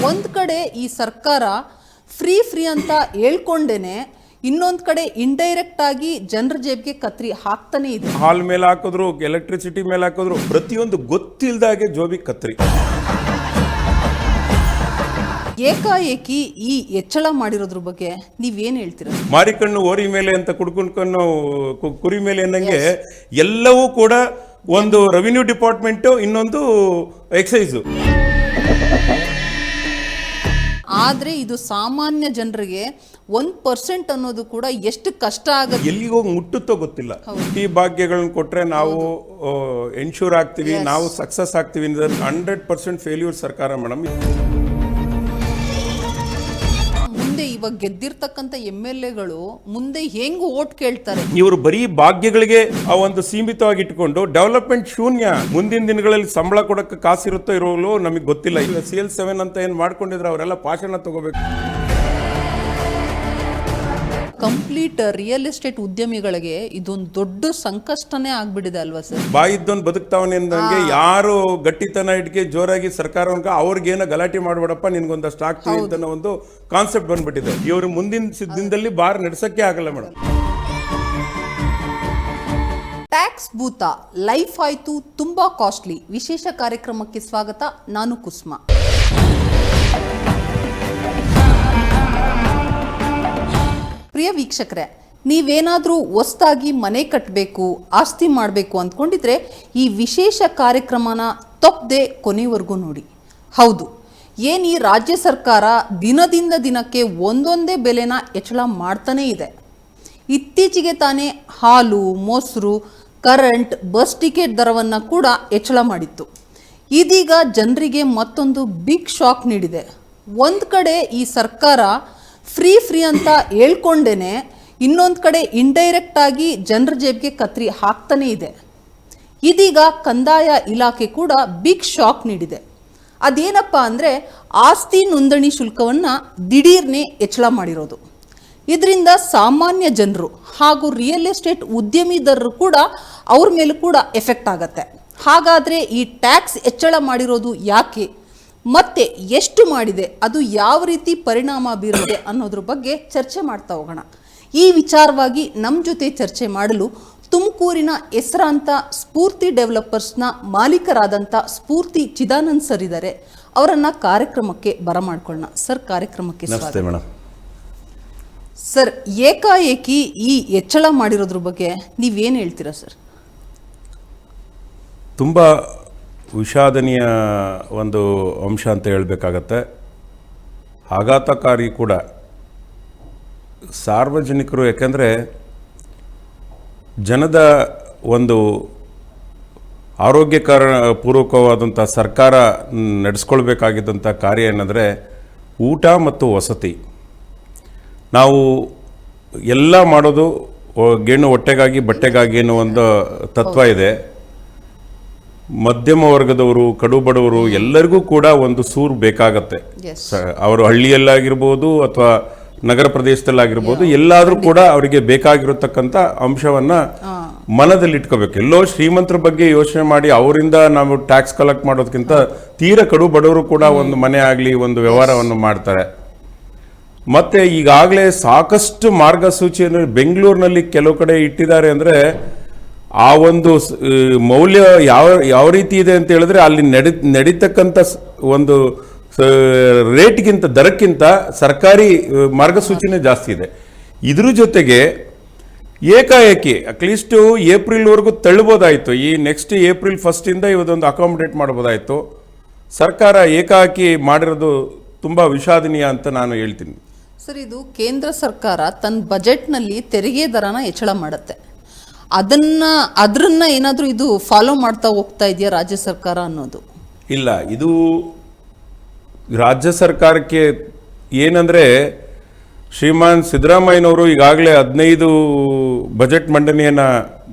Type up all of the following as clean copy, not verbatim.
ಒಂದು ಕಡೆ ಈ ಸರ್ಕಾರ ಫ್ರೀ ಅಂತ ಹೇಳ್ಕೊಂಡೇನೆ ಇನ್ನೊಂದು ಕಡೆ ಇಂಡೈರೆಕ್ಟ್ ಆಗಿ ಜನರ ಜೇಬ್ಗೆ ಕತ್ರಿ ಹಾಕ್ತಾನೆ ಇದೆ. ಹಾಲ್ ಮೇಲೆ ಹಾಕಿದ್ರು, ಎಲೆಕ್ಟ್ರಿಸಿಟಿ ಮೇಲೆ ಹಾಕಿದ್ರು, ಪ್ರತಿಯೊಂದು ಗೊತ್ತಿಲ್ದಾಗೆ ಜೋಬಿ ಕತ್ರಿ. ಏಕಾಏಕಿ ಈ ಹೆಚ್ಚಳ ಮಾಡಿರೋದ್ರ ಬಗ್ಗೆ ನೀವೇನ್ ಹೇಳ್ತೀರಾ? ಮಾರಿಕಣ್ಣು ಓರಿ ಮೇಲೆ ಅಂತ ಕುಡ್ಕೊಂಡು ಕುರಿ ಮೇಲೆ ಅನ್ನಂಗೆ ಎಲ್ಲವೂ ಕೂಡ ಒಂದು ರೆವಿನ್ಯೂ ಡಿಪಾರ್ಟ್ಮೆಂಟ್, ಇನ್ನೊಂದು ಎಕ್ಸೈಸ್. ಆದ್ರೆ ಇದು ಸಾಮಾನ್ಯ ಜನರಿಗೆ 1% ಅನ್ನೋದು ಕೂಡ ಎಷ್ಟು ಕಷ್ಟ ಆಗುತ್ತೆ, ಎಲ್ಲಿಗೆ ಹೋಗಿ ಮುಟ್ಟುತ್ತೋ ಗೊತ್ತಿಲ್ಲ. ಈ ಭಾಗ್ಯಗಳನ್ನ ಕೊಟ್ರೆ ನಾವು ಎನ್ಶೂರ್ ಆಗ್ತೀವಿ, ನಾವು ಸಕ್ಸಸ್ ಆಗ್ತೀವಿ. 100% ಫೇಲ್ಯೂರ್ ಸರ್ಕಾರ ಮೇಡಮ್. ಮುಂದೆ ಇವಾಗ ಗೆದ್ದಿರ್ತಕ್ಕಂಥ MLAಗಳು ಮುಂದೆ ಹೆಂಗ್ ಓಟ್ ಕೇಳ್ತಾರೆ? ಇವರು ಬರೀ ಭಾಗ್ಯಗಳಿಗೆ ಆ ಒಂದು ಸೀಮಿತವಾಗಿ ಇಟ್ಕೊಂಡು ಡೆವಲಪ್ಮೆಂಟ್ ಶೂನ್ಯ. ಮುಂದಿನ ದಿನಗಳಲ್ಲಿ ಸಂಬಳ ಕೊಡಕ್ಕೆ ಕಾಸಿರುತ್ತೋ ಇರೋಲು ನಮಗೆ ಗೊತ್ತಿಲ್ಲ. ಈಗ CL7 ಅಂತ ಏನ್ ಮಾಡ್ಕೊಂಡಿದ್ರೆ ಅವರೆಲ್ಲ ಭಾಷಣ ತಗೋಬೇಕು. ಕಂಪ್ಲೀಟ್ ರಿಯಲ್ ಎಸ್ಟೇಟ್ ಉದ್ಯಮಿಗಳಿಗೆ ಇದೊಂದು ದೊಡ್ಡ ಸಂಕಷ್ಟನೇ ಆಗ್ಬಿಟ್ಟಿದೆ ಅಲ್ವಾ ಸರ್? ಬಾಯಿದ್ದೊಂದು ಬದುಕ್ತಾವನೆ ಅಂದಂಗೆ ಯಾರು ಗಟ್ಟಿತನ ಇಟ್ಕೆ ಜೋರಾಗಿ ಸರ್ಕಾರ ಅವ್ರಿಗೇನೋ ಗಲಾಟೆ ಮಾಡ್ಬೇಡಪ್ಪ, ನಿನ್ಗೊಂದಷ್ಟು ಆಗ್ತೀವಿ ಅಂತ ಒಂದು ಕಾನ್ಸೆಪ್ಟ್ ಬಂದ್ಬಿಟ್ಟಿದೆ. ಇವರು ಮುಂದಿನ ದಿನದಲ್ಲಿ ಬಾರ್ ನಡೆಸಕ್ಕೆ ಆಗಲ್ಲ ಮೇಡಮ್. ಟ್ಯಾಕ್ಸ್ ಭೂತ ಲೈಫ್ ಆಯ್ತು ತುಂಬಾ ಕಾಸ್ಟ್ಲಿ. ವಿಶೇಷ ಕಾರ್ಯಕ್ರಮಕ್ಕೆ ಸ್ವಾಗತ. ನಾನು ಕುಸ್ಮಾ. ಪ್ರಿಯ ವೀಕ್ಷಕರೇ, ನೀವೇನಾದರೂ ಹೊಸದಾಗಿ ಮನೆ ಕಟ್ಟಬೇಕು, ಆಸ್ತಿ ಮಾಡಬೇಕು ಅಂದ್ಕೊಂಡಿದ್ರೆ ಈ ವಿಶೇಷ ಕಾರ್ಯಕ್ರಮನ ತಪ್ಪದೆ ಕೊನೆವರೆಗೂ ನೋಡಿ. ಹೌದು, ಏನು ಈ ರಾಜ್ಯ ಸರ್ಕಾರ ದಿನದಿಂದ ದಿನಕ್ಕೆ ಒಂದೊಂದೇ ಬೆಲೆನ ಹೆಚ್ಚಳ ಮಾಡ್ತಾನೇ ಇದೆ. ಇತ್ತೀಚೆಗೆ ತಾನೇ ಹಾಲು, ಮೊಸರು, ಕರೆಂಟ್, ಬಸ್ ಟಿಕೆಟ್ ದರವನ್ನು ಕೂಡ ಹೆಚ್ಚಳ ಮಾಡಿತ್ತು. ಇದೀಗ ಜನರಿಗೆ ಮತ್ತೊಂದು ಬಿಗ್ ಶಾಕ್ ನೀಡಿದೆ. ಒಂದು ಕಡೆ ಈ ಸರ್ಕಾರ ಫ್ರೀ ಅಂತ ಹೇಳ್ಕೊಂಡೇನೆ ಇನ್ನೊಂದು ಕಡೆ ಇಂಡೈರೆಕ್ಟ್ ಆಗಿ ಜನರ ಜೇಬ್ಗೆ ಕತ್ರಿ ಹಾಕ್ತಾನೆ ಇದೆ. ಇದೀಗ ಕಂದಾಯ ಇಲಾಖೆ ಕೂಡ ಬಿಗ್ ಶಾಕ್ ನೀಡಿದೆ. ಅದೇನಪ್ಪ ಅಂದರೆ ಆಸ್ತಿ ನೋಂದಣಿ ಶುಲ್ಕವನ್ನು ದಿಢೀರ್ನೆ ಹೆಚ್ಚಳ ಮಾಡಿರೋದು. ಇದರಿಂದ ಸಾಮಾನ್ಯ ಜನರು ಹಾಗೂ ರಿಯಲ್ ಎಸ್ಟೇಟ್ ಉದ್ಯಮಿದಾರರು ಕೂಡ ಅವ್ರ ಮೇಲೂ ಕೂಡ ಎಫೆಕ್ಟ್ ಆಗತ್ತೆ. ಹಾಗಾದರೆ ಈ ಟ್ಯಾಕ್ಸ್ ಹೆಚ್ಚಳ ಮಾಡಿರೋದು ಯಾಕೆ, ಮತ್ತೆ ಎಷ್ಟು ಮಾಡಿದೆ, ಅದು ಯಾವ ರೀತಿ ಪರಿಣಾಮ ಬೀರುತ್ತೆ ಅನ್ನೋದ್ರ ಬಗ್ಗೆ ಚರ್ಚೆ ಮಾಡ್ತಾ ಹೋಗೋಣ. ಈ ವಿಚಾರವಾಗಿ ನಮ್ಮ ಜೊತೆ ಚರ್ಚೆ ಮಾಡಲು ತುಮಕೂರಿನ ಹೆಸರಾಂತ ಸ್ಫೂರ್ತಿ ಡೆವಲಪರ್ಸ್ನ ಮಾಲೀಕರಾದಂಥ ಸ್ಫೂರ್ತಿ ಚಿದಾನಂದ್ ಸರ್ ಇದ್ದಾರೆ. ಅವರನ್ನು ಕಾರ್ಯಕ್ರಮಕ್ಕೆ ಬರಮಾಡ್ಕೊಳ್ಳೋಣ. ಸರ್, ಕಾರ್ಯಕ್ರಮಕ್ಕೆ ನಮಸ್ತೆ ಮೇಡಮ್. ಸರ್, ಏಕಾಏಕಿ ಈ ಹೆಚ್ಚಳ ಮಾಡಿರೋದ್ರ ಬಗ್ಗೆ ನೀವೇನು ಹೇಳ್ತೀರಾ ಸರ್? ತುಂಬ ವಿಷಾದನೀಯ ಒಂದು ಅಂಶ ಅಂತ ಹೇಳಬೇಕಾಗತ್ತೆ. ಆಘಾತಕಾರಿ ಕೂಡ. ಸಾರ್ವಜನಿಕರು, ಯಾಕೆಂದರೆ ಜನದ ಒಂದು ಆರೋಗ್ಯಕರ ಪೂರ್ವಕವಾದಂಥ ಸರ್ಕಾರ ನಡೆಸ್ಕೊಳ್ಬೇಕಾಗಿದ್ದಂಥ ಕಾರ್ಯ ಏನಂದರೆ ಊಟ ಮತ್ತು ವಸತಿ. ನಾವು ಎಲ್ಲ ಮಾಡೋದು ಗೇಣು ಹೊಟ್ಟೆಗಾಗಿ ಬಟ್ಟೆಗಾಗಿ ಅನ್ನೋ ಒಂದು ತತ್ವ ಇದೆ. ಮಧ್ಯಮ ವರ್ಗದವರು, ಕಡು ಬಡವರು ಎಲ್ಲರಿಗೂ ಕೂಡ ಒಂದು ಸೂರು ಬೇಕಾಗತ್ತೆ. ಅವರು ಹಳ್ಳಿಯಲ್ಲಾಗಿರ್ಬೋದು ಅಥವಾ ನಗರ ಪ್ರದೇಶದಲ್ಲಾಗಿರ್ಬೋದು, ಎಲ್ಲಾದರೂ ಕೂಡ ಅವರಿಗೆ ಬೇಕಾಗಿರತಕ್ಕಂಥ ಅಂಶವನ್ನ ಮನದಲ್ಲಿ ಇಟ್ಕೋಬೇಕು. ಎಲ್ಲೋ ಶ್ರೀಮಂತರ ಬಗ್ಗೆ ಯೋಚನೆ ಮಾಡಿ ಅವರಿಂದ ನಾವು ಟ್ಯಾಕ್ಸ್ ಕಲೆಕ್ಟ್ ಮಾಡೋದಕ್ಕಿಂತ ತೀರ ಕಡು ಬಡವರು ಕೂಡ ಒಂದು ಮನೆ ಆಗಲಿ, ಒಂದು ವ್ಯವಹಾರವನ್ನು ಮಾಡ್ತಾರೆ. ಮತ್ತೆ ಈಗಾಗಲೇ ಸಾಕಷ್ಟು ಮಾರ್ಗಸೂಚಿಯನ್ನು ಬೆಂಗಳೂರಿನಲ್ಲಿ ಕೆಲವು ಕಡೆ ಇಟ್ಟಿದ್ದಾರೆ. ಅಂದರೆ ಆ ಒಂದು ಮೌಲ್ಯ ಯಾವ ರೀತಿ ಇದೆ ಅಂತ ಹೇಳಿದ್ರೆ ಅಲ್ಲಿ ನಡೀತಕ್ಕಂಥ ಒಂದು ರೇಟ್ಗಿಂತ, ದರಕ್ಕಿಂತ ಸರ್ಕಾರಿ ಮಾರ್ಗಸೂಚಿನೇ ಜಾಸ್ತಿ ಇದೆ. ಇದ್ರ ಜೊತೆಗೆ ಏಕಾಏಕಿ ಅಟ್ಲೀಸ್ಟು ಏಪ್ರಿಲ್ವರೆಗೂ ತಳ್ಳಬೋದಾಯಿತು. ಈ ನೆಕ್ಸ್ಟ್ ಏಪ್ರಿಲ್ 1 ಇವತ್ತೊಂದು ಅಕಾಮಿಡೇಟ್ ಮಾಡ್ಬೋದಾಯಿತು. ಸರ್ಕಾರ ಏಕಾಏಕಿ ಮಾಡಿರೋದು ತುಂಬ ವಿಷಾದನೀಯ ಅಂತ ನಾನು ಹೇಳ್ತೀನಿ. ಸರ್, ಇದು ಕೇಂದ್ರ ಸರ್ಕಾರ ತನ್ನ ಬಜೆಟ್ನಲ್ಲಿ ತೆರಿಗೆ ದರನ ಹೆಚ್ಚಳ ಮಾಡುತ್ತೆ. ಅದನ್ನ ಏನಾದರೂ ಇದು ಫಾಲೋ ಮಾಡ್ತಾ ಹೋಗ್ತಾ ಇದೆಯಾ ರಾಜ್ಯ ಸರ್ಕಾರ ಅನ್ನೋದು? ಇಲ್ಲ, ಇದು ರಾಜ್ಯ ಸರ್ಕಾರಕ್ಕೆ ಏನಂದರೆ ಶ್ರೀಮಾನ್ ಸಿದ್ದರಾಮಯ್ಯನವರು ಈಗಾಗಲೇ 15 ಬಜೆಟ್ ಮಂಡನೆಯನ್ನು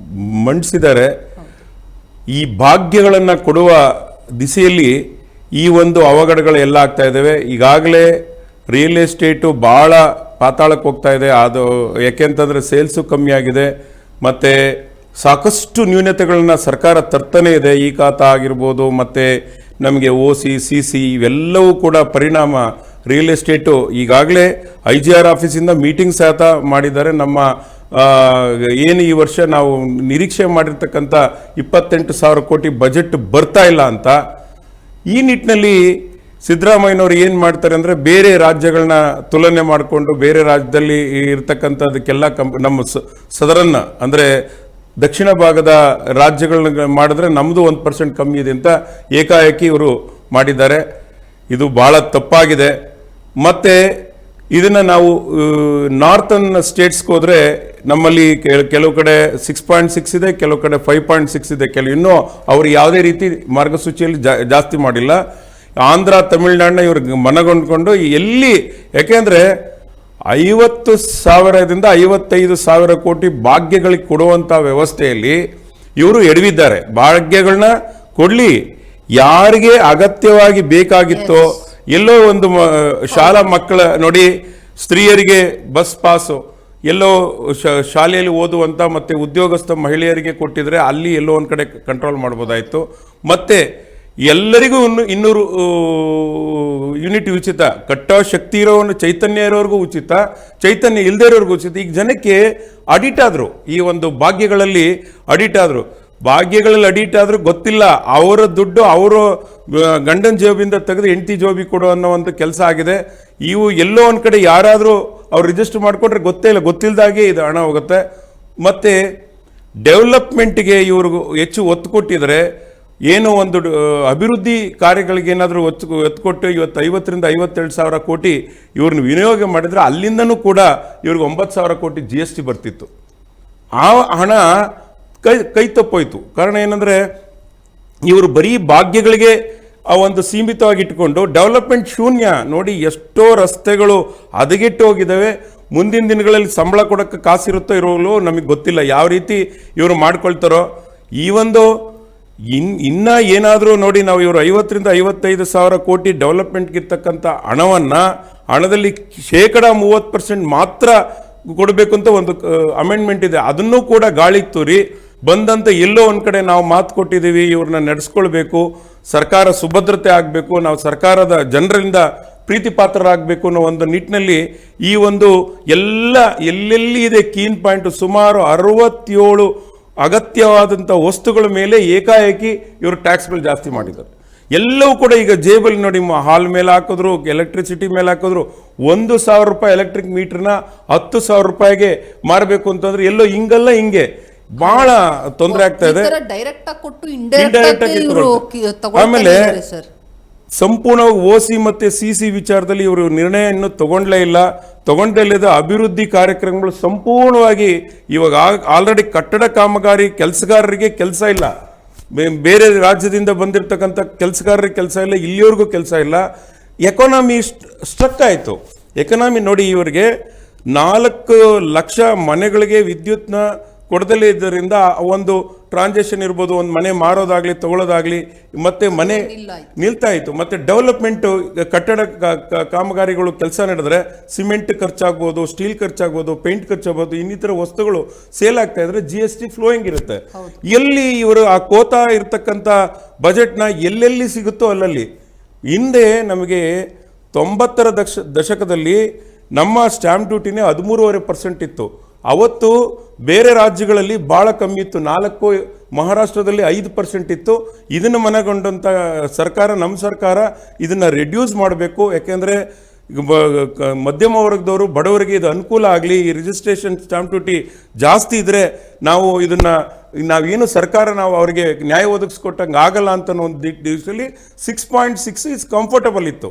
ಮಂಡಿಸಿದ್ದಾರೆ. ಈ ಭಾಗ್ಯಗಳನ್ನು ಕೊಡುವ ದಿಸೆಯಲ್ಲಿ ಈ ಒಂದು ಅವಘಡಗಳು ಎಲ್ಲ ಆಗ್ತಾ ಇದ್ದಾವೆ. ಈಗಾಗಲೇ ರಿಯಲ್ ಎಸ್ಟೇಟು ಭಾಳ ಪಾತಾಳಕ್ಕೆ ಹೋಗ್ತಾ ಇದೆ. ಅದು ಯಾಕೆಂತಂದರೆ ಸೇಲ್ಸು ಕಮ್ಮಿ ಆಗಿದೆ. ಮತ್ತು ಸಾಕಷ್ಟು ನ್ಯೂನತೆಗಳನ್ನ ಸರ್ಕಾರ ತರ್ತಾನೆ ಇದೆ. ಈ ಖಾತಾ ಆಗಿರ್ಬೋದು, ಮತ್ತು ನಮಗೆ OC CC ಇವೆಲ್ಲವೂ ಕೂಡ ಪರಿಣಾಮ ರಿಯಲ್ ಎಸ್ಟೇಟು ಈಗಾಗಲೇ IGR ಆಫೀಸಿಂದ ಮೀಟಿಂಗ್ ಸಹಿತ ಮಾಡಿದ್ದಾರೆ. ನಮ್ಮ ಏನು ಈ ವರ್ಷ ನಾವು ನಿರೀಕ್ಷೆ ಮಾಡಿರ್ತಕ್ಕಂಥ 28,000 ಕೋಟಿ ಬಜೆಟ್ ಬರ್ತಾ ಇಲ್ಲ ಅಂತ. ಈ ನಿಟ್ಟಿನಲ್ಲಿ ಸಿದ್ದರಾಮಯ್ಯನವರು ಏನು ಮಾಡ್ತಾರೆ ಅಂದರೆ ಬೇರೆ ರಾಜ್ಯಗಳನ್ನ ತುಲನೆ ಮಾಡಿಕೊಂಡು ಬೇರೆ ರಾಜ್ಯದಲ್ಲಿ ಇರ್ತಕ್ಕಂಥದಕ್ಕೆಲ್ಲ ನಮ್ಮ ಸದರನ್ನ ಅಂದರೆ ದಕ್ಷಿಣ ಭಾಗದ ರಾಜ್ಯಗಳನ್ನ ಮಾಡಿದ್ರೆ ನಮ್ಮದು 1% ಕಮ್ಮಿ ಇದೆ ಅಂತ ಏಕಾಏಕಿ ಇವರು ಮಾಡಿದ್ದಾರೆ. ಇದು ಭಾಳ ತಪ್ಪಾಗಿದೆ. ಮತ್ತು ಇದನ್ನು ನಾವು ನಾರ್ತನ್ ಸ್ಟೇಟ್ಸ್ಗೆ ಹೋದರೆ ನಮ್ಮಲ್ಲಿ ಕೆಲವು ಕಡೆ 6.6 ಇದೆ, ಕೆಲವು ಕಡೆ 5.6 ಇದೆ, ಇನ್ನೂ ಅವರು ಯಾವುದೇ ರೀತಿ ಮಾರ್ಗಸೂಚಿಯಲ್ಲಿ ಜಾಸ್ತಿ ಮಾಡಿಲ್ಲ. ಆಂಧ್ರ ತಮಿಳುನಾಡನ್ನ ಇವ್ರಿಗೆ ಮನಗೊಂಡ್ಕೊಂಡು ಎಲ್ಲಿ, ಯಾಕೆಂದರೆ 50,000ದಿಂದ 55,000 ಕೋಟಿ ಭಾಗ್ಯಗಳಿಗೆ ಕೊಡುವಂಥ ವ್ಯವಸ್ಥೆಯಲ್ಲಿ ಇವರು ಎಡವಿದ್ದಾರೆ. ಭಾಗ್ಯಗಳನ್ನ ಕೊಡಲಿ, ಯಾರಿಗೆ ಅಗತ್ಯವಾಗಿ ಬೇಕಾಗಿತ್ತೋ, ಎಲ್ಲೋ ಒಂದು ಶಾಲಾ ಮಕ್ಕಳ ನೋಡಿ, ಸ್ತ್ರೀಯರಿಗೆ ಬಸ್ ಪಾಸು ಎಲ್ಲೋ ಶಾಲೆಯಲ್ಲಿ ಓದುವಂಥ ಮತ್ತು ಉದ್ಯೋಗಸ್ಥ ಮಹಿಳೆಯರಿಗೆ ಕೊಟ್ಟಿದ್ರೆ ಅಲ್ಲಿ ಎಲ್ಲೋ ಒಂದು ಕಡೆ ಕಂಟ್ರೋಲ್ ಮಾಡ್ಬೋದಾಯಿತು. ಮತ್ತು ಎಲ್ಲರಿಗೂ 200 ಯೂನಿಟ್ ಉಚಿತ, ಕಟ್ಟೋ ಶಕ್ತಿ ಇರೋನು ಚೈತನ್ಯ ಇರೋರ್ಗೂ ಉಚಿತ, ಚೈತನ್ಯ ಇಲ್ಲದೇ ಇರೋರ್ಗೂ ಉಚಿತ. ಈಗ ಜನಕ್ಕೆ ಅಡಿಟ್ ಆದರು, ಈ ಒಂದು ಭಾಗ್ಯಗಳಲ್ಲಿ ಅಡಿಟ್ ಆದರು. ಭಾಗ್ಯಗಳಲ್ಲಿ ಅಡಿಟ್ ಆದರೂ ಗೊತ್ತಿಲ್ಲ, ಅವರ ದುಡ್ಡು ಅವರು ಗಂಡನ ಜೇಬಿಂದ ತೆಗೆದು ಹೆಂಡತಿ ಜೋಬಿ ಕೊಡೋ ಅನ್ನೋ ಒಂದು ಕೆಲಸ ಆಗಿದೆ. ಇವು ಎಲ್ಲೋ ಒಂದು ಕಡೆ ಯಾರಾದರೂ ಅವ್ರು ರಿಜಿಸ್ಟರ್ ಮಾಡಿಕೊಂಡ್ರೆ ಗೊತ್ತೇ ಇಲ್ಲ, ಗೊತ್ತಿಲ್ಲದಾಗೆ ಇದು ಹಣ ಹೋಗುತ್ತೆ. ಮತ್ತು ಡೆವಲಪ್ಮೆಂಟ್ಗೆ ಇವ್ರಿಗೂ ಹೆಚ್ಚು ಒತ್ತು ಕೊಟ್ಟಿದ್ದಾರೆ. ಏನೋ ಒಂದು ಅಭಿವೃದ್ಧಿ ಕಾರ್ಯಗಳಿಗೆ ಏನಾದರೂ ಒತ್ತು ಕೊಟ್ಟು ಇವತ್ತು 50,000ರಿಂದ 52,000 ಕೋಟಿ ಇವ್ರನ್ನ ವಿನಿಯೋಗ ಮಾಡಿದರೆ ಅಲ್ಲಿಂದನೂ ಕೂಡ ಇವ್ರಿಗೆ 9,000 ಕೋಟಿ GST ಬರ್ತಿತ್ತು. ಆ ಹಣ ಕೈ ತಪ್ಪೋಯ್ತು. ಕಾರಣ ಏನಂದರೆ ಇವರು ಬರೀ ಭಾಗ್ಯಗಳಿಗೆ ಆ ಒಂದು ಸೀಮಿತವಾಗಿ ಇಟ್ಕೊಂಡು ಡೆವಲಪ್ಮೆಂಟ್ ಶೂನ್ಯ. ನೋಡಿ, ಎಷ್ಟೋ ರಸ್ತೆಗಳು ಹದಗೆಟ್ಟು ಹೋಗಿದ್ದಾವೆ. ಮುಂದಿನ ದಿನಗಳಲ್ಲಿ ಸಂಬಳ ಕೊಡೋಕ್ಕೆ ಕಾಸಿರುತ್ತೋ ಇರೋಲು ನಮಗೆ ಗೊತ್ತಿಲ್ಲ, ಯಾವ ರೀತಿ ಇವರು ಮಾಡ್ಕೊಳ್ತಾರೋ. ಈ ಒಂದು ಇನ್ನ ಏನಾದರೂ ನೋಡಿ, ನಾವು ಇವರು 50,000ರಿಂದ 55,000 ಕೋಟಿ ಡೆವಲಪ್ಮೆಂಟ್ಗೆ ಇರ್ತಕ್ಕಂಥ ಹಣದಲ್ಲಿ 30% ಮಾತ್ರ ಕೊಡಬೇಕು ಅಂತ ಒಂದು ಅಮೆಂಡ್ಮೆಂಟ್ ಇದೆ. ಅದನ್ನೂ ಕೂಡ ಗಾಳಿಗೆ ತೂರಿ ಬಂದಂತ ಎಲ್ಲೋ ಒಂದು ಕಡೆ ನಾವು ಮಾತು ಕೊಟ್ಟಿದ್ದೀವಿ, ಇವ್ರನ್ನ ನಡೆಸ್ಕೊಳ್ಬೇಕು, ಸರ್ಕಾರ ಸುಭದ್ರತೆ ಆಗಬೇಕು, ನಾವು ಸರ್ಕಾರದ ಜನರಿಂದ ಪ್ರೀತಿ ಪಾತ್ರರಾಗಬೇಕು ಅನ್ನೋ ಒಂದು ನಿಟ್ಟಿನಲ್ಲಿ ಈ ಒಂದು ಎಲ್ಲೆಲ್ಲಿ ಇದೆ ಕೀನ್ ಪಾಯಿಂಟ್, ಸುಮಾರು 67 ಅಗತ್ಯವಾದಂಥ ವಸ್ತುಗಳ ಮೇಲೆ ಏಕಾಏಕಿ ಇವರು ಟ್ಯಾಕ್ಸ್ಗಳು ಜಾಸ್ತಿ ಮಾಡಿದ್ದಾರೆ. ಎಲ್ಲವೂ ಕೂಡ ಈಗ ಜೇಬಲ್ಲಿ ನೋಡಿ, ಹಾಲ್ ಮೇಲೆ ಹಾಕಿದ್ರು, ಎಲೆಕ್ಟ್ರಿಸಿಟಿ ಮೇಲೆ ಹಾಕಿದ್ರು. 1,000 ರೂಪಾಯಿ ಎಲೆಕ್ಟ್ರಿಕ್ ಮೀಟರ್ನ 10,000 ರೂಪಾಯಿಗೆ ಮಾರಬೇಕು ಅಂತಂದ್ರೆ ಎಲ್ಲೋ ಹಿಂಗಲ್ಲ ಹಿಂಗೆ ಬಹಳ ತೊಂದರೆ ಆಗ್ತಾ ಇದೆ. ಆಮೇಲೆ ಸಂಪೂರ್ಣವಾಗಿ OC ಮತ್ತೆ CC ವಿಚಾರದಲ್ಲಿ ಇವರು ನಿರ್ಣಯ ಇನ್ನೂ ತಗೊಂಡ್ಲೇ ಇಲ್ಲ. ಅಭಿವೃದ್ಧಿ ಕಾರ್ಯಕ್ರಮಗಳು ಸಂಪೂರ್ಣವಾಗಿ ಇವಾಗ ಆಲ್ರೆಡಿ ಕಟ್ಟಡ ಕಾಮಗಾರಿ ಕೆಲಸಗಾರರಿಗೆ ಕೆಲಸ ಇಲ್ಲ, ಬೇರೆ ರಾಜ್ಯದಿಂದ ಬಂದಿರತಕ್ಕಂಥ ಕೆಲಸಗಾರರಿಗೆ ಕೆಲಸ ಇಲ್ಲ, ಇಲ್ಲಿವರೆಗೂ ಕೆಲಸ ಇಲ್ಲ. ಎಕಾನಮಿ ಸ್ಟ್ರಕ್ ಆಯಿತು. ಎಕಾನಮಿ ನೋಡಿ, ಇವರಿಗೆ 4 ಲಕ್ಷ ಮನೆಗಳಿಗೆ ವಿದ್ಯುತ್ನ ಕೊಡದಲ್ಲೇ ಇದ್ದರಿಂದ ಒಂದು ಟ್ರಾನ್ಸಾಕ್ಷನ್ ಇರ್ಬೋದು, ಒಂದು ಮನೆ ಮಾರೋದಾಗ್ಲಿ ತಗೊಳ್ಳೋದಾಗ್ಲಿ, ಮತ್ತೆ ಮನೆ ನಿಲ್ತಾ ಇತ್ತು. ಮತ್ತೆ ಡೆವಲಪ್ಮೆಂಟು ಕಟ್ಟಡ ಕಾಮಗಾರಿಗಳು ಕೆಲಸ ನಡೆದ್ರೆ ಸಿಮೆಂಟ್ ಖರ್ಚಾಗ್ಬೋದು, ಸ್ಟೀಲ್ ಖರ್ಚಾಗ್ಬೋದು, ಪೇಂಟ್ ಖರ್ಚಾಗ್ಬೋದು, ಇನ್ನಿತರ ವಸ್ತುಗಳು ಸೇಲ್ ಆಗ್ತಾ ಇದ್ರೆ GST ಫ್ಲೋಯಿಂಗ್ ಇರುತ್ತೆ. ಎಲ್ಲಿ ಇವರು ಆ ಕೋತಾ ಇರ್ತಕ್ಕಂಥ ಬಜೆಟ್ನ ಎಲ್ಲೆಲ್ಲಿ ಸಿಗುತ್ತೋ ಅಲ್ಲಲ್ಲಿ. ಹಿಂದೆ ನಮಗೆ 90ರ ದಶಕದಲ್ಲಿ ನಮ್ಮ ಸ್ಟ್ಯಾಂಪ್ ಡ್ಯೂಟಿನೇ 13.5% ಇತ್ತು. ಅವತ್ತು ಬೇರೆ ರಾಜ್ಯಗಳಲ್ಲಿ ಭಾಳ ಕಮ್ಮಿ ಇತ್ತು, 4, ಮಹಾರಾಷ್ಟ್ರದಲ್ಲಿ 5% ಇತ್ತು. ಇದನ್ನು ಮನಗೊಂಡಂಥ ಸರ್ಕಾರ, ನಮ್ಮ ಸರ್ಕಾರ ಇದನ್ನು ರೆಡ್ಯೂಸ್ ಮಾಡಬೇಕು. ಯಾಕೆಂದರೆ ಮಧ್ಯಮ ವರ್ಗದವರು, ಬಡವರಿಗೆ ಇದು ಅನುಕೂಲ ಆಗಲಿ. ಈ ರಿಜಿಸ್ಟ್ರೇಷನ್ ಸ್ಟ್ಯಾಂಪ್ ಡ್ಯೂಟಿ ಜಾಸ್ತಿ ಇದ್ದರೆ ನಾವೇನು ಸರ್ಕಾರ ನಾವು ಅವರಿಗೆ ನ್ಯಾಯ ಒದಗಿಸ್ಕೊಟ್ಟಂಗೆ ಆಗಲ್ಲ ಅಂತ ಒಂದು ದಿವಸದಲ್ಲಿ 6.6 ಇಸ್ ಕಂಫರ್ಟಬಲ್ ಇತ್ತು,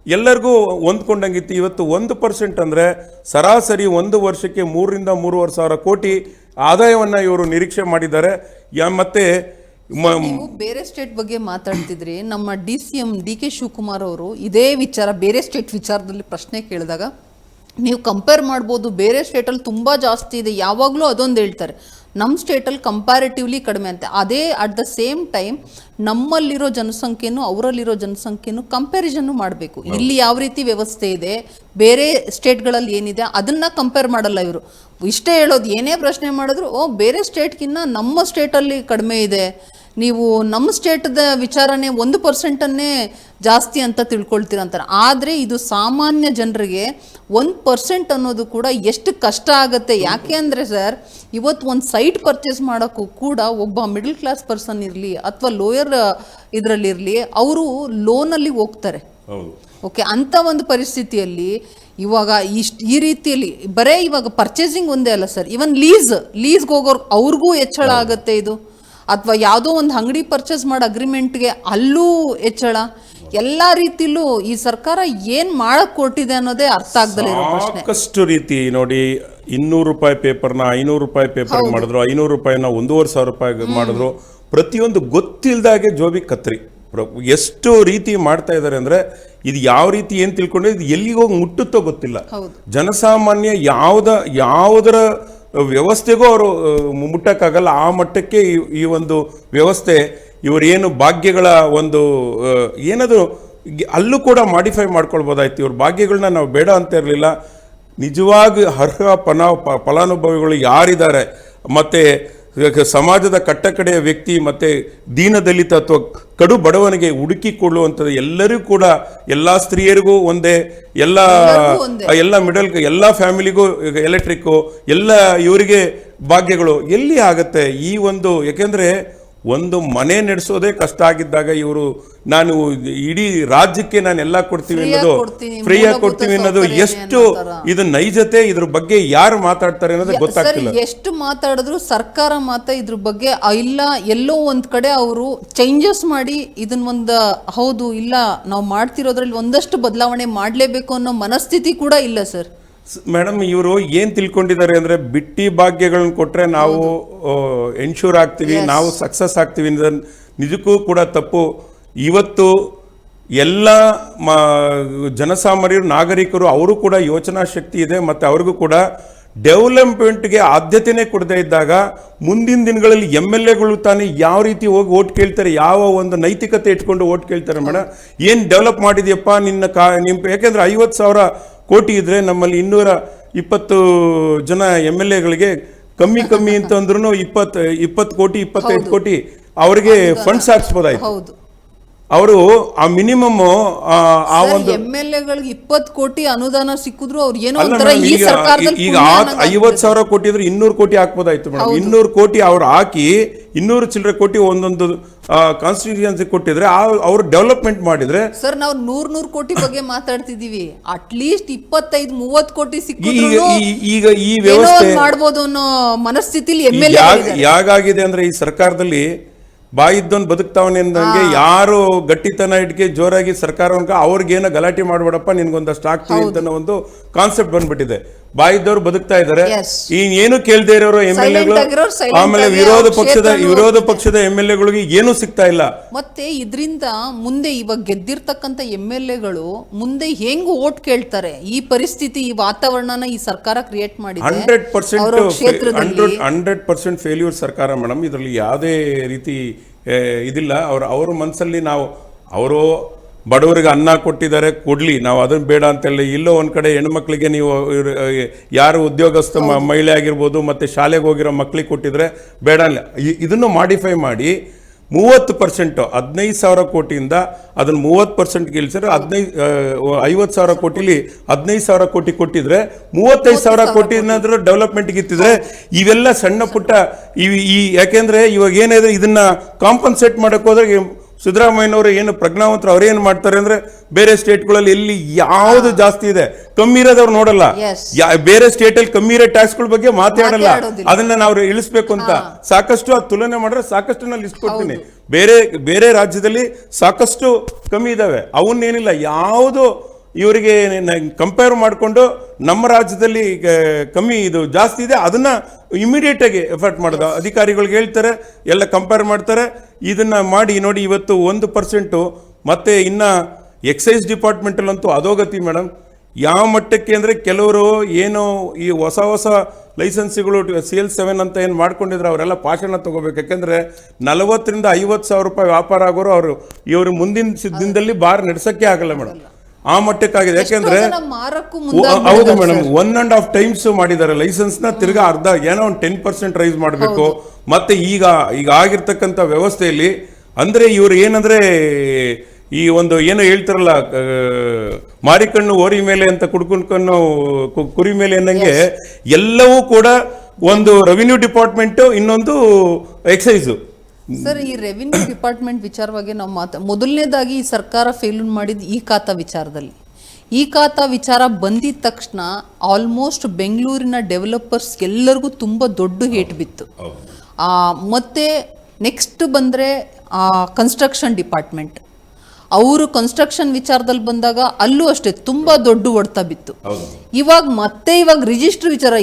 ಎಲ್ಲರಿಗೂ ಹೊಂದ್ಕೊಂಡಂಗಿತ್ತು. ಇವತ್ತು 1% ಅಂದರೆ ಸರಾಸರಿ ಒಂದು ವರ್ಷಕ್ಕೆ 3,000ರಿಂದ 3,500 ಕೋಟಿ ಆದಾಯವನ್ನು ಇವರು ನಿರೀಕ್ಷೆ ಮಾಡಿದ್ದಾರೆ. ಮತ್ತೆ ಬೇರೆ ಸ್ಟೇಟ್ ಬಗ್ಗೆ ಮಾತಾಡ್ತಿದ್ರಿ, ನಮ್ಮ DCM DK ಶಿವಕುಮಾರ್ ಅವರು ಇದೇ ವಿಚಾರ ಬೇರೆ ಸ್ಟೇಟ್ ವಿಚಾರದಲ್ಲಿ ಪ್ರಶ್ನೆ ಕೇಳಿದಾಗ ನೀವು ಕಂಪೇರ್ ಮಾಡ್ಬೋದು, ಬೇರೆ ಸ್ಟೇಟಲ್ಲಿ ತುಂಬ ಜಾಸ್ತಿ ಇದೆ, ಯಾವಾಗಲೂ ಅದೊಂದು ಹೇಳ್ತಾರೆ, ನಮ್ಮ ಸ್ಟೇಟಲ್ಲಿ ಕಂಪ್ಯಾರಿಟಿವ್ಲಿ ಕಡಿಮೆ ಅಂತ. ಅದೇ ಅಟ್ ದ ಸೇಮ್ ಟೈಮ್ ನಮ್ಮಲ್ಲಿರೋ ಜನಸಂಖ್ಯೆನೂ ಅವರಲ್ಲಿರೋ ಜನಸಂಖ್ಯೆನೂ ಕಂಪ್ಯಾರಿಸನ್ನು ಮಾಡಬೇಕು. ಇಲ್ಲಿ ಯಾವ ರೀತಿ ವ್ಯವಸ್ಥೆ ಇದೆ, ಬೇರೆ ಸ್ಟೇಟ್ಗಳಲ್ಲಿ ಏನಿದೆ ಅದನ್ನು ಕಂಪೇರ್ ಮಾಡಲ್ಲ ಇವರು. ಇಷ್ಟೇ ಹೇಳೋದು, ಏನೇ ಪ್ರಶ್ನೆ ಮಾಡಿದ್ರು ಬೇರೆ ಸ್ಟೇಟ್ಗಿನ್ನ ನಮ್ಮ ಸ್ಟೇಟಲ್ಲಿ ಕಡಿಮೆ ಇದೆ, ನೀವು ನಮ್ಮ ಸ್ಟೇಟ್ದ ವಿಚಾರನೆ 1% ಜಾಸ್ತಿ ಅಂತ ತಿಳ್ಕೊಳ್ತೀರಂತಾರೆ. ಆದರೆ ಇದು ಸಾಮಾನ್ಯ ಜನರಿಗೆ 1% ಅನ್ನೋದು ಕೂಡ ಎಷ್ಟು ಕಷ್ಟ ಆಗುತ್ತೆ. ಯಾಕೆ ಅಂದರೆ ಸರ್, ಇವತ್ತು ಒಂದು ಸೈಟ್ ಪರ್ಚೇಸ್ ಮಾಡೋಕ್ಕೂ ಕೂಡ ಒಬ್ಬ ಮಿಡಲ್ ಕ್ಲಾಸ್ ಪರ್ಸನ್ ಇರಲಿ ಅಥವಾ ಲೋಯರ್ ಇದರಲ್ಲಿರಲಿ, ಅವರು ಲೋನಲ್ಲಿ ಹೋಗ್ತಾರೆ. ಓಕೆ, ಅಂಥ ಒಂದು ಪರಿಸ್ಥಿತಿಯಲ್ಲಿ ಇವಾಗ ಈ ರೀತಿಯಲ್ಲಿ ಬರೇ ಇವಾಗ ಪರ್ಚೇಸಿಂಗ್ ಒಂದೇ ಅಲ್ಲ ಸರ್, ಇವನ್ ಲೀಸ್ಗೆ ಹೋಗೋರು ಅವ್ರಿಗೂ ಹೆಚ್ಚಳ ಆಗುತ್ತೆ ಇದು. ಅಥವಾ ಯಾವುದೋ ಒಂದು ಅಂಗಡಿ ಪರ್ಚೇಸ್ ಮಾಡೋ ಅಗ್ರಿಮೆಂಟ್ಗೆ ಅಲ್ಲೂ ಹೆಚ್ಚಳ. ಎಲ್ಲ ರೀತಿಲೂ ಈ ಸರ್ಕಾರ ಏನು ಮಾಡಕ್ ಕೊಟ್ಟಿದೆ ಅನ್ನೋದೇ ಅರ್ಥ ಆಗ್ದಲೇ ಇರೋ ಪ್ರಶ್ನೆ. ಸಾಕಷ್ಟು ರೀತಿ ನೋಡಿ, 200 ರೂಪಾಯಿ ಪೇಪರ್ನ 500 ರೂಪಾಯಿ ಪೇಪರ್ ಮಾಡಿದ್ರು, 500 ರೂಪಾಯಿನ 1,500 ರೂಪಾಯಿ ಮಾಡಿದ್ರು. ಪ್ರತಿಯೊಂದು ಗೊತ್ತಿಲ್ದಾಗೆ ಜೋಬಿ ಕತ್ರಿ ಎಷ್ಟು ರೀತಿ ಮಾಡ್ತಾ ಇದ್ದಾರೆ ಅಂದ್ರೆ, ಇದು ಯಾವ ರೀತಿ ಏನ್ ತಿಳ್ಕೊಂಡ್ರೆ ಇದು ಎಲ್ಲಿಗೆ ಹೋಗಿ ಮುಟ್ಟುತ್ತೋ ಗೊತ್ತಿಲ್ಲ. ಜನಸಾಮಾನ್ಯ ಯಾವುದರ ವ್ಯವಸ್ಥೆಗೂ ಅವರು ಮುಟ್ಟಕ್ಕಾಗಲ್ಲ. ಆ ಮಟ್ಟಕ್ಕೆ ಈ ಒಂದು ವ್ಯವಸ್ಥೆ, ಇವರೇನು ಭಾಗ್ಯಗಳ ಒಂದು ಏನಾದರೂ ಅಲ್ಲೂ ಕೂಡ ಮಾಡಿಫೈ ಮಾಡ್ಕೊಳ್ಬೋದಾಯ್ತು. ಇವ್ರ ಭಾಗ್ಯಗಳನ್ನ ನಾವು ಬೇಡ ಅಂತ ಇರಲಿಲ್ಲ. ನಿಜವಾಗಿ ಅರ್ಹ ಫಲಾನುಭವಿಗಳು ಯಾರಿದ್ದಾರೆ, ಮತ್ತೆ ಸಮಾಜದ ಕಟ್ಟಕಡೆಯ ವ್ಯಕ್ತಿ, ಮತ್ತೆ ದೀನದಲಿತ ಅಥವಾ ಕಡು ಬಡವನಿಗೆ ಹುಡುಕಿಕೊಳ್ಳುವಂಥದ್ದು ಎಲ್ಲರಿಗೂ ಕೂಡ, ಎಲ್ಲ ಸ್ತ್ರೀಯರಿಗೂ ಒಂದೇ, ಎಲ್ಲ ಮಿಡಲ್, ಎಲ್ಲ ಫ್ಯಾಮಿಲಿಗೂ ಎಲೆಕ್ಟ್ರಿಕ್ಕು, ಎಲ್ಲ ಇವರಿಗೆ ಭಾಗ್ಯಗಳು ಎಲ್ಲಿ ಆಗತ್ತೆ ಈ ಒಂದು. ಯಾಕೆಂದ್ರೆ ಒಂದು ಮನೆ ನಡೆಸೋದೇ ಕಷ್ಟ ಆಗಿದ್ದಾಗ ಇವರು ನಾನು ಇಡೀ ರಾಜ್ಯಕ್ಕೆ ನಾನು ಎಲ್ಲ ಕೊಡ್ತೀವಿ ಅನ್ನೋದು, ಫ್ರೀಯಾಗಿ ಕೊಡ್ತೀವಿ ಅನ್ನೋದು ಎಷ್ಟು ಇದು ನೈಜತೆ, ಇದ್ರ ಬಗ್ಗೆ ಯಾರು ಮಾತಾಡ್ತಾರೆ ಅನ್ನೋದು ಗೊತ್ತಾಗ್ತಿಲ್ಲ. ಎಷ್ಟು ಮಾತಾಡಿದ್ರು ಸರ್ಕಾರ ಮಾತ್ರ ಇದ್ರ ಬಗ್ಗೆ ಇಲ್ಲ, ಎಲ್ಲೋ ಒಂದ್ ಕಡೆ ಅವರು ಚೇಂಜಸ್ ಮಾಡಿ ಇದನ್ನೊಂದು ಹೌದು ಇಲ್ಲ ನಾವು ಮಾಡ್ತಿರೋದ್ರಲ್ಲಿ ಒಂದಷ್ಟು ಬದಲಾವಣೆ ಮಾಡಲೇಬೇಕು ಅನ್ನೋ ಮನಸ್ಥಿತಿ ಕೂಡ ಇಲ್ಲ ಸರ್. ಮೇಡಮ್, ಇವರು ಏನ್ ತಿಳ್ಕೊಂಡಿದ್ದಾರೆ ಅಂದ್ರೆ, ಬಿಟ್ಟಿ ಭಾಗ್ಯಗಳನ್ನ ಕೊಟ್ರೆ ನಾವು ಎನ್ಶೂರ್ ಆಗ್ತೀವಿ, ನಾವು ಸಕ್ಸಸ್ ಆಗ್ತೀವಿ. ನಿಜಕ್ಕೂ ಕೂಡ ತಪ್ಪು. ಇವತ್ತು ಎಲ್ಲ ಜನಸಾಮಾನ್ಯರು, ನಾಗರಿಕರು, ಅವರು ಕೂಡ ಯೋಚನಾ ಶಕ್ತಿ ಇದೆ, ಮತ್ತೆ ಅವ್ರಿಗೂ ಕೂಡ ಡೆವಲಪ್ಮೆಂಟ್ಗೆ ಆದ್ಯತೆನೇ ಕೊಡದೇ ಇದ್ದಾಗ ಮುಂದಿನ ದಿನಗಳಲ್ಲಿ MLAಗಳು ತಾನೇ ಯಾವ ರೀತಿ ಹೋಗಿ ಓಟ್ ಕೇಳ್ತಾರೆ, ಯಾವ ಒಂದು ನೈತಿಕತೆ ಇಟ್ಕೊಂಡು ಓಟ್ ಕೇಳ್ತಾರೆ ಮೇಡಮ್. ಏನು ಡೆವಲಪ್ ಮಾಡಿದ್ಯಪ್ಪ ನಿಮ್ಮ ಯಾಕೆಂದ್ರೆ 50,000 ಕೋಟಿ ಇದ್ರೆ ನಮ್ಮಲ್ಲಿ 220 ಜನ MLAಗಳಿಗೆ ಕಮ್ಮಿ ಅಂತಂದ್ರೂ 20 ಕೋಟಿ 25 ಕೋಟಿ ಅವರಿಗೆ ಫಂಡ್ಸ್ ಹಾಕ್ಸ್ಬೋದಾಯ್ತು. ಅವರು ಆ ಮಿನಿಮಮ್ ಆ ಒಂದು MLAಗಳಿಗೆ 20 ಕೋಟಿ ಅನುದಾನ ಸಿಕ್ಕಿದ್ರು ಅವ್ರು ಏನೋ ಒಂಥರ ಈ ಸರ್ಕಾರದಲ್ಲಿ ಈಗ 50,000 ಕೋಟಿ ಇದ್ರೆ 200 ಕೋಟಿ ಹಾಕ್ಬೋದಾಯ್ತು ಮೇಡಮ್. 200 ಕೋಟಿ ಅವ್ರು ಹಾಕಿ 200 ಚಿಲ್ಲರೆ ಕೋಟಿ ಒಂದೊಂದು ಕಾನ್ಸ್ಟಿಟ್ಯೂನ್ಸಿ ಕೊಟ್ಟಿದ್ರೆ ಅವ್ರು ಡೆವಲಪ್ಮೆಂಟ್ ಮಾಡಿದ್ರೆ. ಸರ್, ನಾವು 100 ಕೋಟಿ ಬಗ್ಗೆ ಮಾತಾಡ್ತಿದೀವಿ. ಅಟ್ಲೀಸ್ಟ್ 25-30 ಕೋಟಿ ಸಿಕ್ಕಿದ್ರು ಈಗ ಈ ವ್ಯವಸ್ಥೆ ಮಾಡ್ಬೋದು ಅನ್ನೋ ಮನಸ್ಥಿತಿಲಿ ಯಾಗಾಗಿದೆ ಅಂದ್ರೆ, ಈ ಸರ್ಕಾರದಲ್ಲಿ ಬಾಯಿದ್ದೊಂದು ಬದುಕ್ತಾವನೆ ಅಂದಂಗೆ ಯಾರು ಗಟ್ಟಿತನ ಇಟ್ಕೆ ಜೋರಾಗಿ ಸರ್ಕಾರವನ್ಕ ಅವ್ರಿಗೇನೋ ಗಲಾಟೆ ಮಾಡ್ಬೇಡಪ್ಪ, ನಿನ್ಗೊಂದಷ್ಟು ಆಗ್ತೀವಿ ಅಂತ ಒಂದು ಕಾನ್ಸೆಪ್ಟ್ ಬಂದ್ಬಿಟ್ಟಿದೆ. ಬಾಯಿದ್ದವ್ರು ಬದುಕ್ತಾ ಇದ್ದಾರೆ. ಏನು ಕೇಳದೇ ಇರೋರು MLAಗಳು, ಆಮೇಲೆ ವಿರೋಧ ಪಕ್ಷದ MLAಗಳಿಗೆ ಏನೂ ಸಿಗ್ತಾ ಇಲ್ಲ. ಮತ್ತೆ ಇದರಿಂದ ಮುಂದೆ ಇವಾಗ ಗೆದ್ದಿರ್ತಕ್ಕಂಥ MLAಗಳು ಮುಂದೆ ಹೆಂಗ್ ಓಟ್ ಕೇಳ್ತಾರೆ? ಈ ಪರಿಸ್ಥಿತಿ, ಈ ವಾತಾವರಣನ ಈ ಸರ್ಕಾರ ಕ್ರಿಯೇಟ್ ಮಾಡಿದೆ. 100% ಫೇಲ್ಯೂರ್ ಸರ್ಕಾರ ಮೇಡಮ್. ಇದರಲ್ಲಿ ಯಾವುದೇ ರೀತಿ ಇದಿಲ್ಲ. ಅವ್ರ ಮನಸ್ಸಲ್ಲಿ ಅವರು ಬಡವರಿಗೆ ಅನ್ನ ಕೊಟ್ಟಿದ್ದಾರೆ, ಕೊಡ್ಲಿ, ನಾವು ಅದನ್ನ ಬೇಡ ಅಂತೇಳಿ. ಇಲ್ಲೋ ಒಂದ್ ಕಡೆ ಹೆಣ್ಮಕ್ಳಿಗೆ ನೀವು ಯಾರು ಉದ್ಯೋಗಸ್ಥ ಮಹಿಳೆ ಆಗಿರ್ಬೋದು, ಮತ್ತೆ ಶಾಲೆಗೆ ಹೋಗಿರೋ ಮಕ್ಳಿಗೆ ಕೊಟ್ಟಿದ್ರೆ ಬೇಡ ಅಲ್ಲ. ಇದನ್ನು ಮಾಡಿಫೈ ಮಾಡಿ 30%, 15,000 ಕೋಟಿಯಿಂದ ಅದನ್ನ 30% ಗೆಲ್ಸಿದ್ರೆ 50,000 ಕೋಟಿಲಿ 15,000 ಕೋಟಿ ಕೊಟ್ಟಿದ್ರೆ 35,000 ಕೋಟಿ ಏನಾದ್ರೂ ಡೆವಲಪ್ಮೆಂಟ್ಗೆ ಇತ್ತಿದ್ರೆ ಇವೆಲ್ಲ ಸಣ್ಣ ಪುಟ್ಟ ಯಾಕೆಂದ್ರೆ ಇವಾಗ ಏನಿದೆ ಇದನ್ನ ಕಾಂಪನ್ಸೇಟ್ ಮಾಡಕ್ ಹೋದ್ರೆ ಸಿದ್ದರಾಮಯ್ಯನವರು ಏನು ಪ್ರಜ್ಞಾವಂತರು, ಅವ್ರೇನು ಮಾಡ್ತಾರೆ ಅಂದ್ರೆ, ಬೇರೆ ಸ್ಟೇಟ್ಗಳಲ್ಲಿ ಎಲ್ಲಿ ಯಾವ್ದು ಜಾಸ್ತಿ ಇದೆ ಕಮ್ಮಿ ಇರೋದವ್ರು ನೋಡಲ್ಲ. ಬೇರೆ ಸ್ಟೇಟ್ ಅಲ್ಲಿ ಕಮ್ಮಿ ಇರೋ ಟ್ಯಾಕ್ಸ್ಗಳ ಬಗ್ಗೆ ಮಾತಾಡಲ್ಲ. ಅದನ್ನ ನಾವು ಇಳಿಸ್ಬೇಕು ಅಂತ ಸಾಕಷ್ಟು ಅದು ತುಲನೆ ಮಾಡಿದ್ರೆ ಸಾಕಷ್ಟು ನಾನು ಲಿಸ್ಟ್ ಕೊಡ್ತೀನಿ. ಬೇರೆ ರಾಜ್ಯದಲ್ಲಿ ಸಾಕಷ್ಟು ಕಮ್ಮಿ ಇದಾವೆ, ಅವನ್ನೇನಿಲ್ಲ. ಯಾವುದು ಇವರಿಗೆ ಕಂಪೇರ್ ಮಾಡಿಕೊಂಡು ನಮ್ಮ ರಾಜ್ಯದಲ್ಲಿ ಕಮ್ಮಿ ಇದು ಜಾಸ್ತಿ ಇದೆ, ಅದನ್ನ ಇಮಿಡಿಯೇಟ್ ಆಗಿ ಎಫರ್ಟ್ ಮಾಡೋದು. ಅಧಿಕಾರಿಗಳಿಗೆ ಹೇಳ್ತಾರೆ, ಎಲ್ಲ ಕಂಪೇರ್ ಮಾಡ್ತಾರೆ. ಇದನ್ನ ಮಾಡಿ ನೋಡಿ. ಇವತ್ತು 1% ಮತ್ತೆ ಇನ್ನ ಎಕ್ಸೈಸ್ ಡಿಪಾರ್ಟ್ಮೆಂಟಲ್ಲಂತೂ ಅಧೋಗತಿ ಮೇಡಮ್. ಯಾವ ಮಟ್ಟಕ್ಕೆ ಅಂದರೆ, ಕೆಲವರು ಏನು ಈ ಹೊಸ ಲೈಸೆನ್ಸ್ಗಳು CL7 ಅಂತ ಏನು ಮಾಡ್ಕೊಂಡಿದ್ರೆ ಅವರೆಲ್ಲ ಪಾಷಾಣ ತಗೋಬೇಕು. ಯಾಕೆಂದರೆ 40,000 ರಿಂದ 50,000 ರೂಪಾಯಿ ವ್ಯಾಪಾರ ಆಗೋರು ಇವರು ಮುಂದಿನ ದಿನದಲ್ಲಿ ಬಾರ್ ನಡೆಸೋಕ್ಕೆ ಆಗಲ್ಲ ಮೇಡಮ್. ಆ ಮಟ್ಟಕ್ಕಾಗಿದೆ. ಯಾಕೆಂದ್ರೆ ಮಾರಕ್ಕೂ ಹೌದು ಮೇಡಮ್, 1.5 ಟೈಮ್ಸ್ ಮಾಡಿದ್ದಾರೆ ಲೈಸೆನ್ಸ್ ನ, ತಿರ್ಗಾ ಅರ್ಧ ಏನೋ ಒಂದು 10% ರೈಸ್ ಮಾಡಬೇಕು. ಮತ್ತೆ ಈಗ ಆಗಿರ್ತಕ್ಕಂಥ ವ್ಯವಸ್ಥೆಯಲ್ಲಿ ಅಂದ್ರೆ ಇವ್ರು ಏನಂದ್ರೆ ಈ ಒಂದು ಏನು ಹೇಳ್ತಾರಲ್ಲ, ಮಾರಿಕಣ್ಣು ಓರಿ ಮೇಲೆ ಅಂತ ಕುಡ್ಕೊಂಡು ಕುರಿ ಮೇಲೆ ಅನ್ನಂಗೆ ಎಲ್ಲವೂ ಕೂಡ ಒಂದು ರೆವಿನ್ಯೂ ಡಿಪಾರ್ಟ್ಮೆಂಟ್, ಇನ್ನೊಂದು ಎಕ್ಸೈಸ್. ಸರ್, ಈ ರೆವಿನ್ಯೂ ಡಿಪಾರ್ಟ್ಮೆಂಟ್ ವಿಚಾರವಾಗಿ ನಾವು ಮೊದಲನೇದಾಗಿ ಈ ಸರ್ಕಾರ ಫೇಲ್ ಮಾಡಿದ ಈ ಖಾತಾ ವಿಚಾರದಲ್ಲಿ. ಈ ಖಾತಾ ವಿಚಾರ ಬಂದಿದ ತಕ್ಷಣ ಆಲ್ಮೋಸ್ಟ್ ಬೆಂಗಳೂರಿನ ಡೆವಲಪರ್ಸ್ ಎಲ್ಲರಿಗೂ ತುಂಬ ದೊಡ್ಡ ಹೇಟ್ ಬಿತ್ತು. ಮತ್ತೆ ನೆಕ್ಸ್ಟ್ ಬಂದರೆ ಕನ್ಸ್ಟ್ರಕ್ಷನ್ ಡಿಪಾರ್ಟ್ಮೆಂಟ್, ಅವರು ಕನ್ಸ್ಟ್ರಕ್ಷನ್ ವಿಚಾರದಲ್ಲಿ ಬಂದಾಗ ಅಲ್ಲೂ ಅಷ್ಟೇ ತುಂಬ ದೊಡ್ಡ ಹೊಡೆತ ಬಿತ್ತು. ಇವಾಗ ರಿಜಿಸ್ಟರ್ ವಿಚಾರ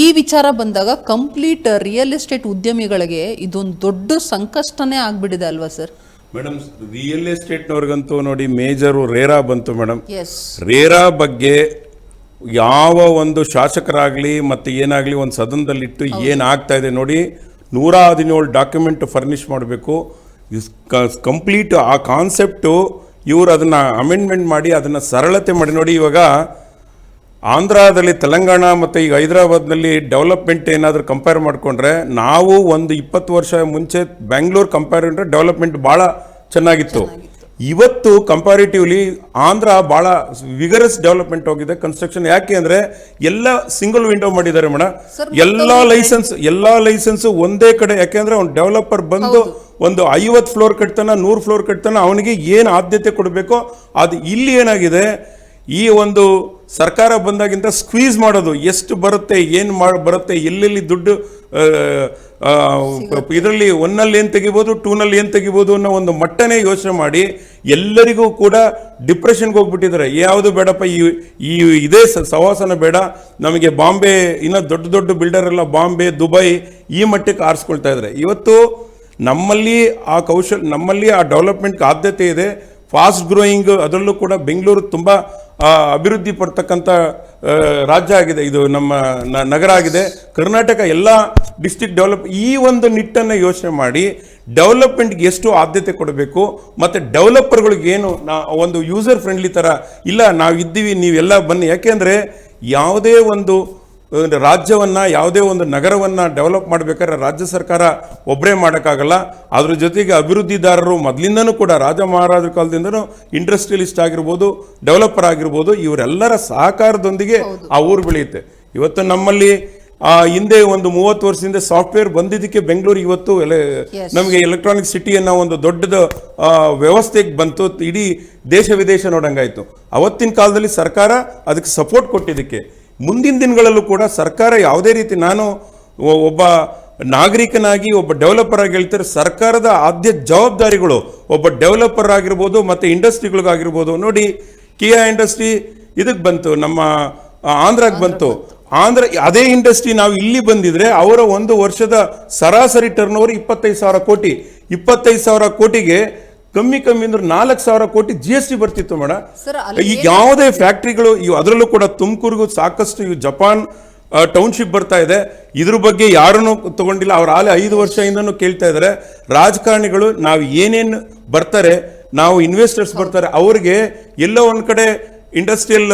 ಈ ವಿಚಾರ ಬಂದಾಗ ಕಂಪ್ಲೀಟ್ ರಿಯಲ್ ಎಸ್ಟೇಟ್ ಉದ್ಯಮಿಗಳಿಗೆ ಇದೊಂದು ದೊಡ್ಡ ಸಂಕಷ್ಟನೇ ಆಗ್ಬಿಟ್ಟಿದೆ ಅಲ್ವಾ ಸರ್? ಮೇಡಮ್, ರಿಯಲ್ ಎಸ್ಟೇಟ್ನವ್ರಿಗಂತೂ ನೋಡಿ ಮೇಜರು ರೇರಾ ಬಂತು ಮೇಡಮ್. ಎಸ್, ರೇರಾ ಬಗ್ಗೆ ಯಾವ ಒಂದು ಶಾಸಕರಾಗ್ಲಿ ಮತ್ತೆ ಏನಾಗ್ಲಿ ಒಂದು ಸದನದಲ್ಲಿಟ್ಟು ಏನಾಗ್ತಾ ಇದೆ ನೋಡಿ, 117 ಡಾಕ್ಯುಮೆಂಟ್ ಫರ್ನಿಶ್ ಮಾಡಬೇಕು. ಕಂಪ್ಲೀಟ್ ಆ ಕಾನ್ಸೆಪ್ಟು ಇವರು ಅದನ್ನ ಅಮೆಂಡ್ಮೆಂಟ್ ಮಾಡಿ ಅದನ್ನ ಸರಳತೆ ಮಾಡಿ ನೋಡಿ. ಇವಾಗ ಆಂಧ್ರದಲ್ಲಿ, ತೆಲಂಗಾಣ ಮತ್ತು ಈಗ ಹೈದರಾಬಾದ್ನಲ್ಲಿ ಡೆವಲಪ್ಮೆಂಟ್ ಏನಾದರೂ ಕಂಪೇರ್ ಮಾಡಿಕೊಂಡ್ರೆ, ನಾವು ಒಂದು 20 ವರ್ಷ ಮುಂಚೆ ಬೆಂಗಳೂರು ಕಂಪೇರ್ ಮಾಡಿದ್ರೆ ಡೆವಲಪ್ಮೆಂಟ್ ಭಾಳ ಚೆನ್ನಾಗಿತ್ತು. ಇವತ್ತು ಕಂಪ್ಯಾರಿಟಿವ್ಲಿ ಆಂಧ್ರ ಭಾಳ ವಿಗರಸ್ ಡೆವಲಪ್ಮೆಂಟ್ ಹೋಗಿದೆ ಕನ್ಸ್ಟ್ರಕ್ಷನ್. ಯಾಕೆ ಅಂದರೆ ಎಲ್ಲ ಸಿಂಗಲ್ ವಿಂಡೋ ಮಾಡಿದ್ದಾರೆ ಮೇಡಮ್. ಎಲ್ಲ ಲೈಸೆನ್ಸ್ ಒಂದೇ ಕಡೆ. ಯಾಕೆಂದ್ರೆ ಅವ್ನು ಡೆವಲಪರ್ ಬಂದು ಒಂದು 50 ಫ್ಲೋರ್ ಕಟ್ತಾನ, 100 ಫ್ಲೋರ್ ಕಟ್ತಾನ, ಅವನಿಗೆ ಏನು ಆದ್ಯತೆ ಕೊಡಬೇಕೋ ಅದು. ಇಲ್ಲಿ ಏನಾಗಿದೆ, ಈ ಒಂದು ಸರ್ಕಾರ ಬಂದಾಗಿಂದ ಸ್ಕ್ವೀಸ್ ಮಾಡೋದು, ಎಷ್ಟು ಬರುತ್ತೆ, ಏನು ಬರುತ್ತೆ, ಎಲ್ಲೆಲ್ಲಿ ದುಡ್ಡು ಇದರಲ್ಲಿ 1ನಲ್ಲಿ ಏನು ತೆಗಿಬೋದು, 2ನಲ್ಲಿ ಏನು ತೆಗಿಬೋದು ಅನ್ನೋ ಒಂದು ಮಟ್ಟನೇ ಯೋಚನೆ ಮಾಡಿ ಎಲ್ಲರಿಗೂ ಕೂಡ ಡಿಪ್ರೆಷನ್ಗೆ ಹೋಗ್ಬಿಟ್ಟಿದ್ದಾರೆ. ಯಾವುದು ಬೇಡಪ್ಪ, ಈ ಇದೇ ಸವಾಸನ ಬೇಡ ನಮಗೆ, ಬಾಂಬೆ ಇನ್ನೂ ದೊಡ್ಡ ದೊಡ್ಡ ಬಿಲ್ಡರ್ ಎಲ್ಲ ಬಾಂಬೆ, ದುಬೈ ಈ ಮಟ್ಟಕ್ಕೆ ಆರಿಸ್ಕೊಳ್ತಾ ಇದ್ದಾರೆ. ಇವತ್ತು ನಮ್ಮಲ್ಲಿ ಆ ಡೆವಲಪ್ಮೆಂಟ್ಗೆ ಆದ್ಯತೆ ಇದೆ. ಫಾಸ್ಟ್ ಗ್ರೋಯಿಂಗ್, ಅದರಲ್ಲೂ ಕೂಡ ಬೆಂಗಳೂರು ತುಂಬ ಅಭಿವೃದ್ಧಿ ಪಡ್ತಕ್ಕಂಥ ರಾಜ್ಯ ಆಗಿದೆ, ಇದು ನಮ್ಮ ನಗರ ಆಗಿದೆ. ಕರ್ನಾಟಕ ಎಲ್ಲ ಡಿಸ್ಟ್ರಿಕ್ಟ್ ಡೆವಲಪ್, ಈ ಒಂದು ನಿಟ್ಟನ್ನು ಯೋಚನೆ ಮಾಡಿ ಡೆವಲಪ್ಮೆಂಟ್ಗೆ ಎಷ್ಟು ಆದ್ಯತೆ ಕೊಡಬೇಕು, ಮತ್ತು ಡೆವಲಪರ್ಗಳಿಗೆ ಏನು ಒಂದು ಯೂಸರ್ ಫ್ರೆಂಡ್ಲಿ ಥರ ಇಲ್ಲ, ನಾವಿದ್ದೀವಿ ನೀವೆಲ್ಲ ಬನ್ನಿ. ಯಾಕೆಂದರೆ ಯಾವುದೇ ಒಂದು ರಾಜ್ಯವನ್ನ, ಯಾವುದೇ ಒಂದು ನಗರವನ್ನ ಡೆವಲಪ್ ಮಾಡಬೇಕಾದ್ರೆ ರಾಜ್ಯ ಸರ್ಕಾರ ಒಬ್ಬರೇ ಮಾಡೋಕ್ಕಾಗಲ್ಲ. ಅದ್ರ ಜೊತೆಗೆ ಅಭಿವೃದ್ಧಿದಾರರು ಮೊದಲಿಂದನೂ ಕೂಡ ರಾಜ ಮಹಾರಾಜರ ಕಾಲದಿಂದನೂ ಇಂಡಸ್ಟ್ರಿಯಲಿಸ್ಟ್ ಆಗಿರ್ಬೋದು, ಡೆವಲಪರ್ ಆಗಿರ್ಬೋದು, ಇವರೆಲ್ಲರ ಸಹಕಾರದೊಂದಿಗೆ ಆ ಊರು ಬೆಳೆಯುತ್ತೆ. ಇವತ್ತು ನಮ್ಮಲ್ಲಿ ಹಿಂದೆ ಒಂದು 30 ವರ್ಷದಿಂದ ಸಾಫ್ಟ್ವೇರ್ ಬಂದಿದ್ದಕ್ಕೆ ಬೆಂಗಳೂರು ಇವತ್ತು ನಮಗೆ ಎಲೆಕ್ಟ್ರಾನಿಕ್ ಸಿಟಿ ಅನ್ನೋ ಒಂದು ದೊಡ್ಡದ ವ್ಯವಸ್ಥೆಗೆ ಬಂತು. ಇಡೀ ದೇಶ ವಿದೇಶ ನೋಡಂಗಾಯ್ತು. ಅವತ್ತಿನ ಕಾಲದಲ್ಲಿ ಸರ್ಕಾರ ಅದಕ್ಕೆ ಸಪೋರ್ಟ್ ಕೊಟ್ಟಿದ್ದಕ್ಕೆ ಮುಂದಿನ ದಿನಗಳಲ್ಲೂ ಕೂಡ ಸರ್ಕಾರ ಯಾವುದೇ ರೀತಿ, ನಾನು ಒಬ್ಬ ನಾಗರಿಕನಾಗಿ ಒಬ್ಬ ಡೆವಲಪರ್ ಆಗಿ ಹೇಳ್ತಾರೆ, ಸರ್ಕಾರದ ಆದ್ಯ ಜವಾಬ್ದಾರಿಗಳು ಒಬ್ಬ ಡೆವಲಪರ್ ಆಗಿರ್ಬೋದು ಮತ್ತು ಇಂಡಸ್ಟ್ರಿಗಳಿಗಾಗಿರ್ಬೋದು. ನೋಡಿ, ಕಿಯಾ ಇಂಡಸ್ಟ್ರಿ ಇದಕ್ಕೆ ಬಂತು, ನಮ್ಮ ಆಂಧ್ರಕ್ಕೆ ಬಂತು. ಅದೇ ಇಂಡಸ್ಟ್ರಿ ನಾವು ಇಲ್ಲಿ ಬಂದಿದ್ರೆ ಅವರ ಒಂದು ವರ್ಷದ ಸರಾಸರಿ ಟರ್ನ್ ಓವರ್ 25,000 ಕೋಟಿ. 25,000 ಕೋಟಿಗೆ ಕಮ್ಮಿ ಅಂದ್ರೆ 4,000 ಕೋಟಿ GST ಬರ್ತಿತ್ತು ಮೇಡಮ್. ಈಗ ಯಾವುದೇ ಫ್ಯಾಕ್ಟ್ರಿಗಳು, ಅದರಲ್ಲೂ ಕೂಡ ತುಮಕೂರಿಗೂ ಸಾಕಷ್ಟು ಜಪಾನ್ ಟೌನ್ಶಿಪ್ ಬರ್ತಾ ಇದೆ. ಇದ್ರ ಬಗ್ಗೆ ಯಾರನ್ನು ತಗೊಂಡಿಲ್ಲ. ಅವ್ರ ಆಲೆ 5 ವರ್ಷದಿಂದನೂ ಕೇಳ್ತಾ ಇದ್ದಾರೆ. ರಾಜಕಾರಣಿಗಳು ನಾವು ಏನೇನು ಬರ್ತಾರೆ, ನಾವು ಇನ್ವೆಸ್ಟರ್ಸ್ ಬರ್ತಾರೆ, ಅವ್ರಿಗೆ ಎಲ್ಲೋ ಒಂದ್ ಕಡೆ ಇಂಡಸ್ಟ್ರಿಯಲ್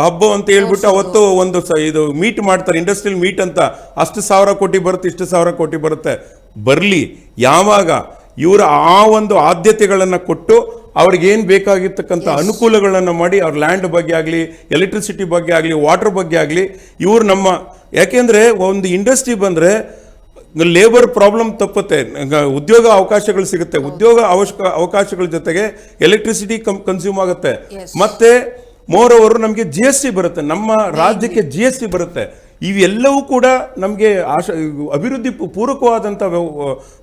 ಹಬ್ಬ ಅಂತ ಹೇಳ್ಬಿಟ್ಟು ಅವತ್ತು ಒಂದು ಇದು ಮೀಟ್ ಮಾಡ್ತಾರೆ, ಇಂಡಸ್ಟ್ರಿಯಲ್ ಮೀಟ್ ಅಂತ. ಅಷ್ಟು 1,000 ಕೋಟಿ ಬರುತ್ತೆ, ಇಷ್ಟು 1,000 ಕೋಟಿ ಬರುತ್ತೆ. ಬರಲಿ, ಯಾವಾಗ ಇವರು ಆ ಒಂದು ಆದ್ಯತೆಗಳನ್ನು ಕೊಟ್ಟು ಅವ್ರಿಗೆ ಏನು ಬೇಕಾಗಿರ್ತಕ್ಕಂಥ ಅನುಕೂಲಗಳನ್ನು ಮಾಡಿ, ಅವ್ರ ಲ್ಯಾಂಡ್ ಬಗ್ಗೆ ಆಗಲಿ, ಎಲೆಕ್ಟ್ರಿಸಿಟಿ ಬಗ್ಗೆ ಆಗಲಿ, ವಾಟರ್ ಬಗ್ಗೆ ಆಗಲಿ, ಇವರು ನಮ್ಮ, ಯಾಕೆಂದರೆ ಒಂದು ಇಂಡಸ್ಟ್ರಿ ಬಂದರೆ ಲೇಬರ್ ಪ್ರಾಬ್ಲಮ್ ತಪ್ಪುತ್ತೆ, ಉದ್ಯೋಗ ಅವಕಾಶಗಳು ಸಿಗುತ್ತೆ. ಉದ್ಯೋಗ ಅವಕಾಶಗಳ ಜೊತೆಗೆ ಎಲೆಕ್ಟ್ರಿಸಿಟಿ ಕನ್ಸ್ಯೂಮ್ ಆಗುತ್ತೆ. ಮತ್ತೆ ಮೋರ್ ಓವರ್ ನಮಗೆ GST ಬರುತ್ತೆ, ನಮ್ಮ ರಾಜ್ಯಕ್ಕೆ GST ಬರುತ್ತೆ. ಇವೆಲ್ಲವೂ ಕೂಡ ನಮಗೆ ಅಭಿವೃದ್ಧಿ ಪೂರಕವಾದಂಥ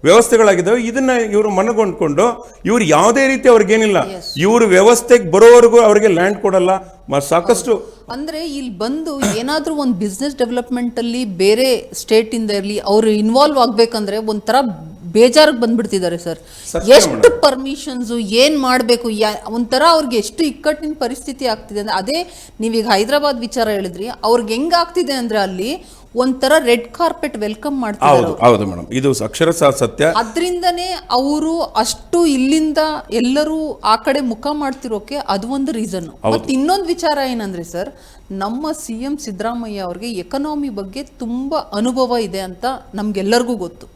ವ್ಯವಸ್ಥೆಗಳಾಗಿದ್ದಾವೆ. ಇದನ್ನ ಇವರು ಮನಗೊಂಡ್ಕೊಂಡು ಇವರು ಯಾವುದೇ ರೀತಿ ಅವ್ರಿಗೇನಿಲ್ಲ, ಇವರು ವ್ಯವಸ್ಥೆಗೆ ಬರೋವರೆಗೂ ಅವರಿಗೆ ಲ್ಯಾಂಡ್ ಕೊಡಲ್ಲ. ಸಾಕಷ್ಟು ಅಂದ್ರೆ ಇಲ್ಲಿ ಬಂದು ಏನಾದ್ರೂ ಒಂದು ಬಿಸ್ನೆಸ್ ಡೆವಲಪ್ಮೆಂಟ್ ಅಲ್ಲಿ ಬೇರೆ ಸ್ಟೇಟ್ ಇಂದ ಇರಲಿ ಅವರು ಇನ್ವಾಲ್ವ್ ಆಗ್ಬೇಕಂದ್ರೆ ಒಂಥರ ಬೇಜಾರಿಗೆ ಬಂದ್ಬಿಡ್ತಿದ್ದಾರೆ ಸರ್. ಎಷ್ಟು ಪರ್ಮಿಷನ್ಸ್ ಏನ್ ಮಾಡಬೇಕು, ಒಂಥರ ಅವ್ರಿಗೆ ಎಷ್ಟು ಇಕ್ಕಟ್ಟಿನ ಪರಿಸ್ಥಿತಿ ಆಗ್ತಿದೆ ಅಂದ್ರೆ, ಅದೇ ನೀವೀಗ ಹೈದರಾಬಾದ್ ವಿಚಾರ ಹೇಳಿದ್ರಿ, ಅವ್ರಿಗೆ ಹೆಂಗಾಗ್ತಿದೆ ಅಂದ್ರೆ ಅಲ್ಲಿ ಒಂಥರ ರೆಡ್ ಕಾರ್ಪೆಟ್ ವೆಲ್ಕಮ್ ಮಾಡ್ತಾರೆ. ಹೌದು ಹೌದು ಮೇಡಮ್, ಇದು ಅಕ್ಷರಶಃ ಸತ್ಯ. ಅದರಿಂದನೇ ಅವರು ಅಷ್ಟು ಇಲ್ಲಿಂದ ಎಲ್ಲರೂ ಆ ಕಡೆ ಮುಖ ಮಾಡ್ತಿರೋಕೆ ಅದು ಒಂದು ರೀಸನ್. ಮತ್ತೆ ಇನ್ನೊಂದು ವಿಚಾರ ಏನಂದ್ರೆ ಸರ್, ನಮ್ಮ CM ಸಿದ್ದರಾಮಯ್ಯ ಅವ್ರಿಗೆ ಎಕನಾಮಿ ಬಗ್ಗೆ ತುಂಬಾ ಅನುಭವ ಇದೆ ಅಂತ ನಮ್ಗೆಲ್ಲರಿಗೂ ಗೊತ್ತು.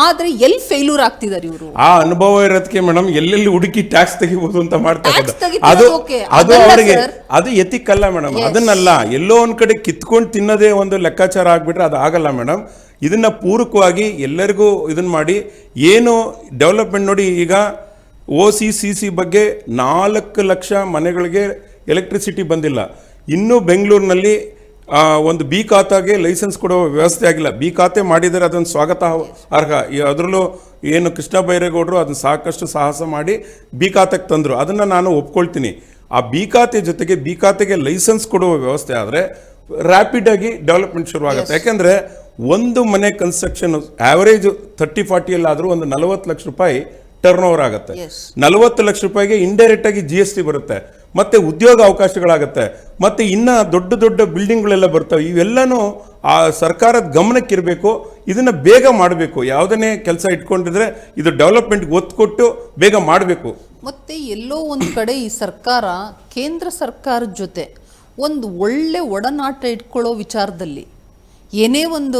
ಆದ್ರೆ ಎಲ್ಲಿ ಫೇಲ್ಯೂರ್ ಆಗ್ತಿದ್ದಾರೆ ಇವರು? ಆ ಅನುಭವ ಇರೋದಕ್ಕೆ ಮೇಡಮ್ ಎಲ್ಲೆಲ್ಲಿ ಹುಡುಕಿ ಟ್ಯಾಕ್ಸ್ ತೆಗಿಬಹುದು ಅಂತ ಮಾಡ್ತಾರೆ. ಅದು ಅವರಿಗೆ ಅದು ಎಥಿಕ್ ಅಲ್ಲ ಮೇಡಮ್, ಅದನ್ನಲ್ಲ. ಎಲ್ಲೋ ಒಂದ್ ಕಡೆ ಕಿತ್ಕೊಂಡು ತಿನ್ನೋದೇ ಒಂದು ಲೆಕ್ಕಾಚಾರ ಆಗ್ಬಿಟ್ರೆ ಅದು ಆಗಲ್ಲ ಮೇಡಮ್. ಇದನ್ನ ಪೂರಕವಾಗಿ ಎಲ್ಲರಿಗೂ ಇದನ್ನ ಮಾಡಿ ಏನು ಡೆವಲಪ್ಮೆಂಟ್ ನೋಡಿ. ಈಗ OCCC ಬಗ್ಗೆ 4 ಲಕ್ಷ ಮನೆಗಳಿಗೆ ಎಲೆಕ್ಟ್ರಿಸಿಟಿ ಬಂದಿಲ್ಲ. ಇನ್ನೂ ಬೆಂಗಳೂರಿನಲ್ಲಿ ಒಂದು ಬಿ ಖಾತಾಗೆ ಲೈಸೆನ್ಸ್ ಕೊಡೋ ವ್ಯವಸ್ಥೆ ಆಗಿಲ್ಲ. ಬಿ ಖಾತೆ ಮಾಡಿದರೆ ಅದನ್ನು ಸ್ವಾಗತ ಅರ್ಹ. ಅದರಲ್ಲೂ ಏನು ಕೃಷ್ಣ ಬೈರೇಗೌಡರು ಅದನ್ನು ಸಾಕಷ್ಟು ಸಾಹಸ ಮಾಡಿ ಬಿ ಖಾತೆಗೆ ತಂದರು, ಅದನ್ನು ನಾನು ಒಪ್ಕೊಳ್ತೀನಿ. ಆ ಬಿ ಖಾತೆ ಜೊತೆಗೆ ಬಿ ಖಾತೆಗೆ ಲೈಸೆನ್ಸ್ ಕೊಡುವ ವ್ಯವಸ್ಥೆ ಆದರೆ ರ್ಯಾಪಿಡ್ ಆಗಿ ಡೆವಲಪ್ಮೆಂಟ್ ಶುರುವಾಗುತ್ತೆ. ಯಾಕೆಂದರೆ ಒಂದು ಮನೆ ಕನ್ಸ್ಟ್ರಕ್ಷನ್ ಆವರೇಜ್ 30-40 ಆದರೂ ಒಂದು 40 ಲಕ್ಷ ರೂಪಾಯಿ ಟರ್ನ್ ಓವರ್ ಆಗುತ್ತೆ. 40 ಲಕ್ಷ ರೂಪಾಯಿಗೆ ಇಂಡೈರೆಕ್ಟ್ ಆಗಿ GST ಬರುತ್ತೆ, ಮತ್ತೆ ಉದ್ಯೋಗ ಅವಕಾಶಗಳಾಗುತ್ತೆ, ಮತ್ತೆ ಇನ್ನ ದೊಡ್ಡ ದೊಡ್ಡ ಬಿಲ್ಡಿಂಗ್ಗಳೆಲ್ಲ ಬರ್ತವೆ. ಇವೆಲ್ಲನೂ ಆ ಸರ್ಕಾರದ ಗಮನಕ್ಕಿರಬೇಕು. ಇದನ್ನ ಬೇಗ ಮಾಡಬೇಕು. ಯಾವುದನ್ನೇ ಕೆಲಸ ಇಟ್ಕೊಂಡಿದ್ರೆ ಇದು ಡೆವಲಪ್ಮೆಂಟ್ಗೆ ಒತ್ತು ಕೊಟ್ಟು ಬೇಗ ಮಾಡಬೇಕು. ಮತ್ತೆ ಎಲ್ಲೋ ಒಂದು ಕಡೆ ಈ ಸರ್ಕಾರ ಕೇಂದ್ರ ಸರ್ಕಾರದ ಜೊತೆ ಒಂದು ಒಳ್ಳೆ ಒಡನಾಟ ಇಟ್ಕೊಳ್ಳೋ ವಿಚಾರದಲ್ಲಿ ಏನೇ ಒಂದು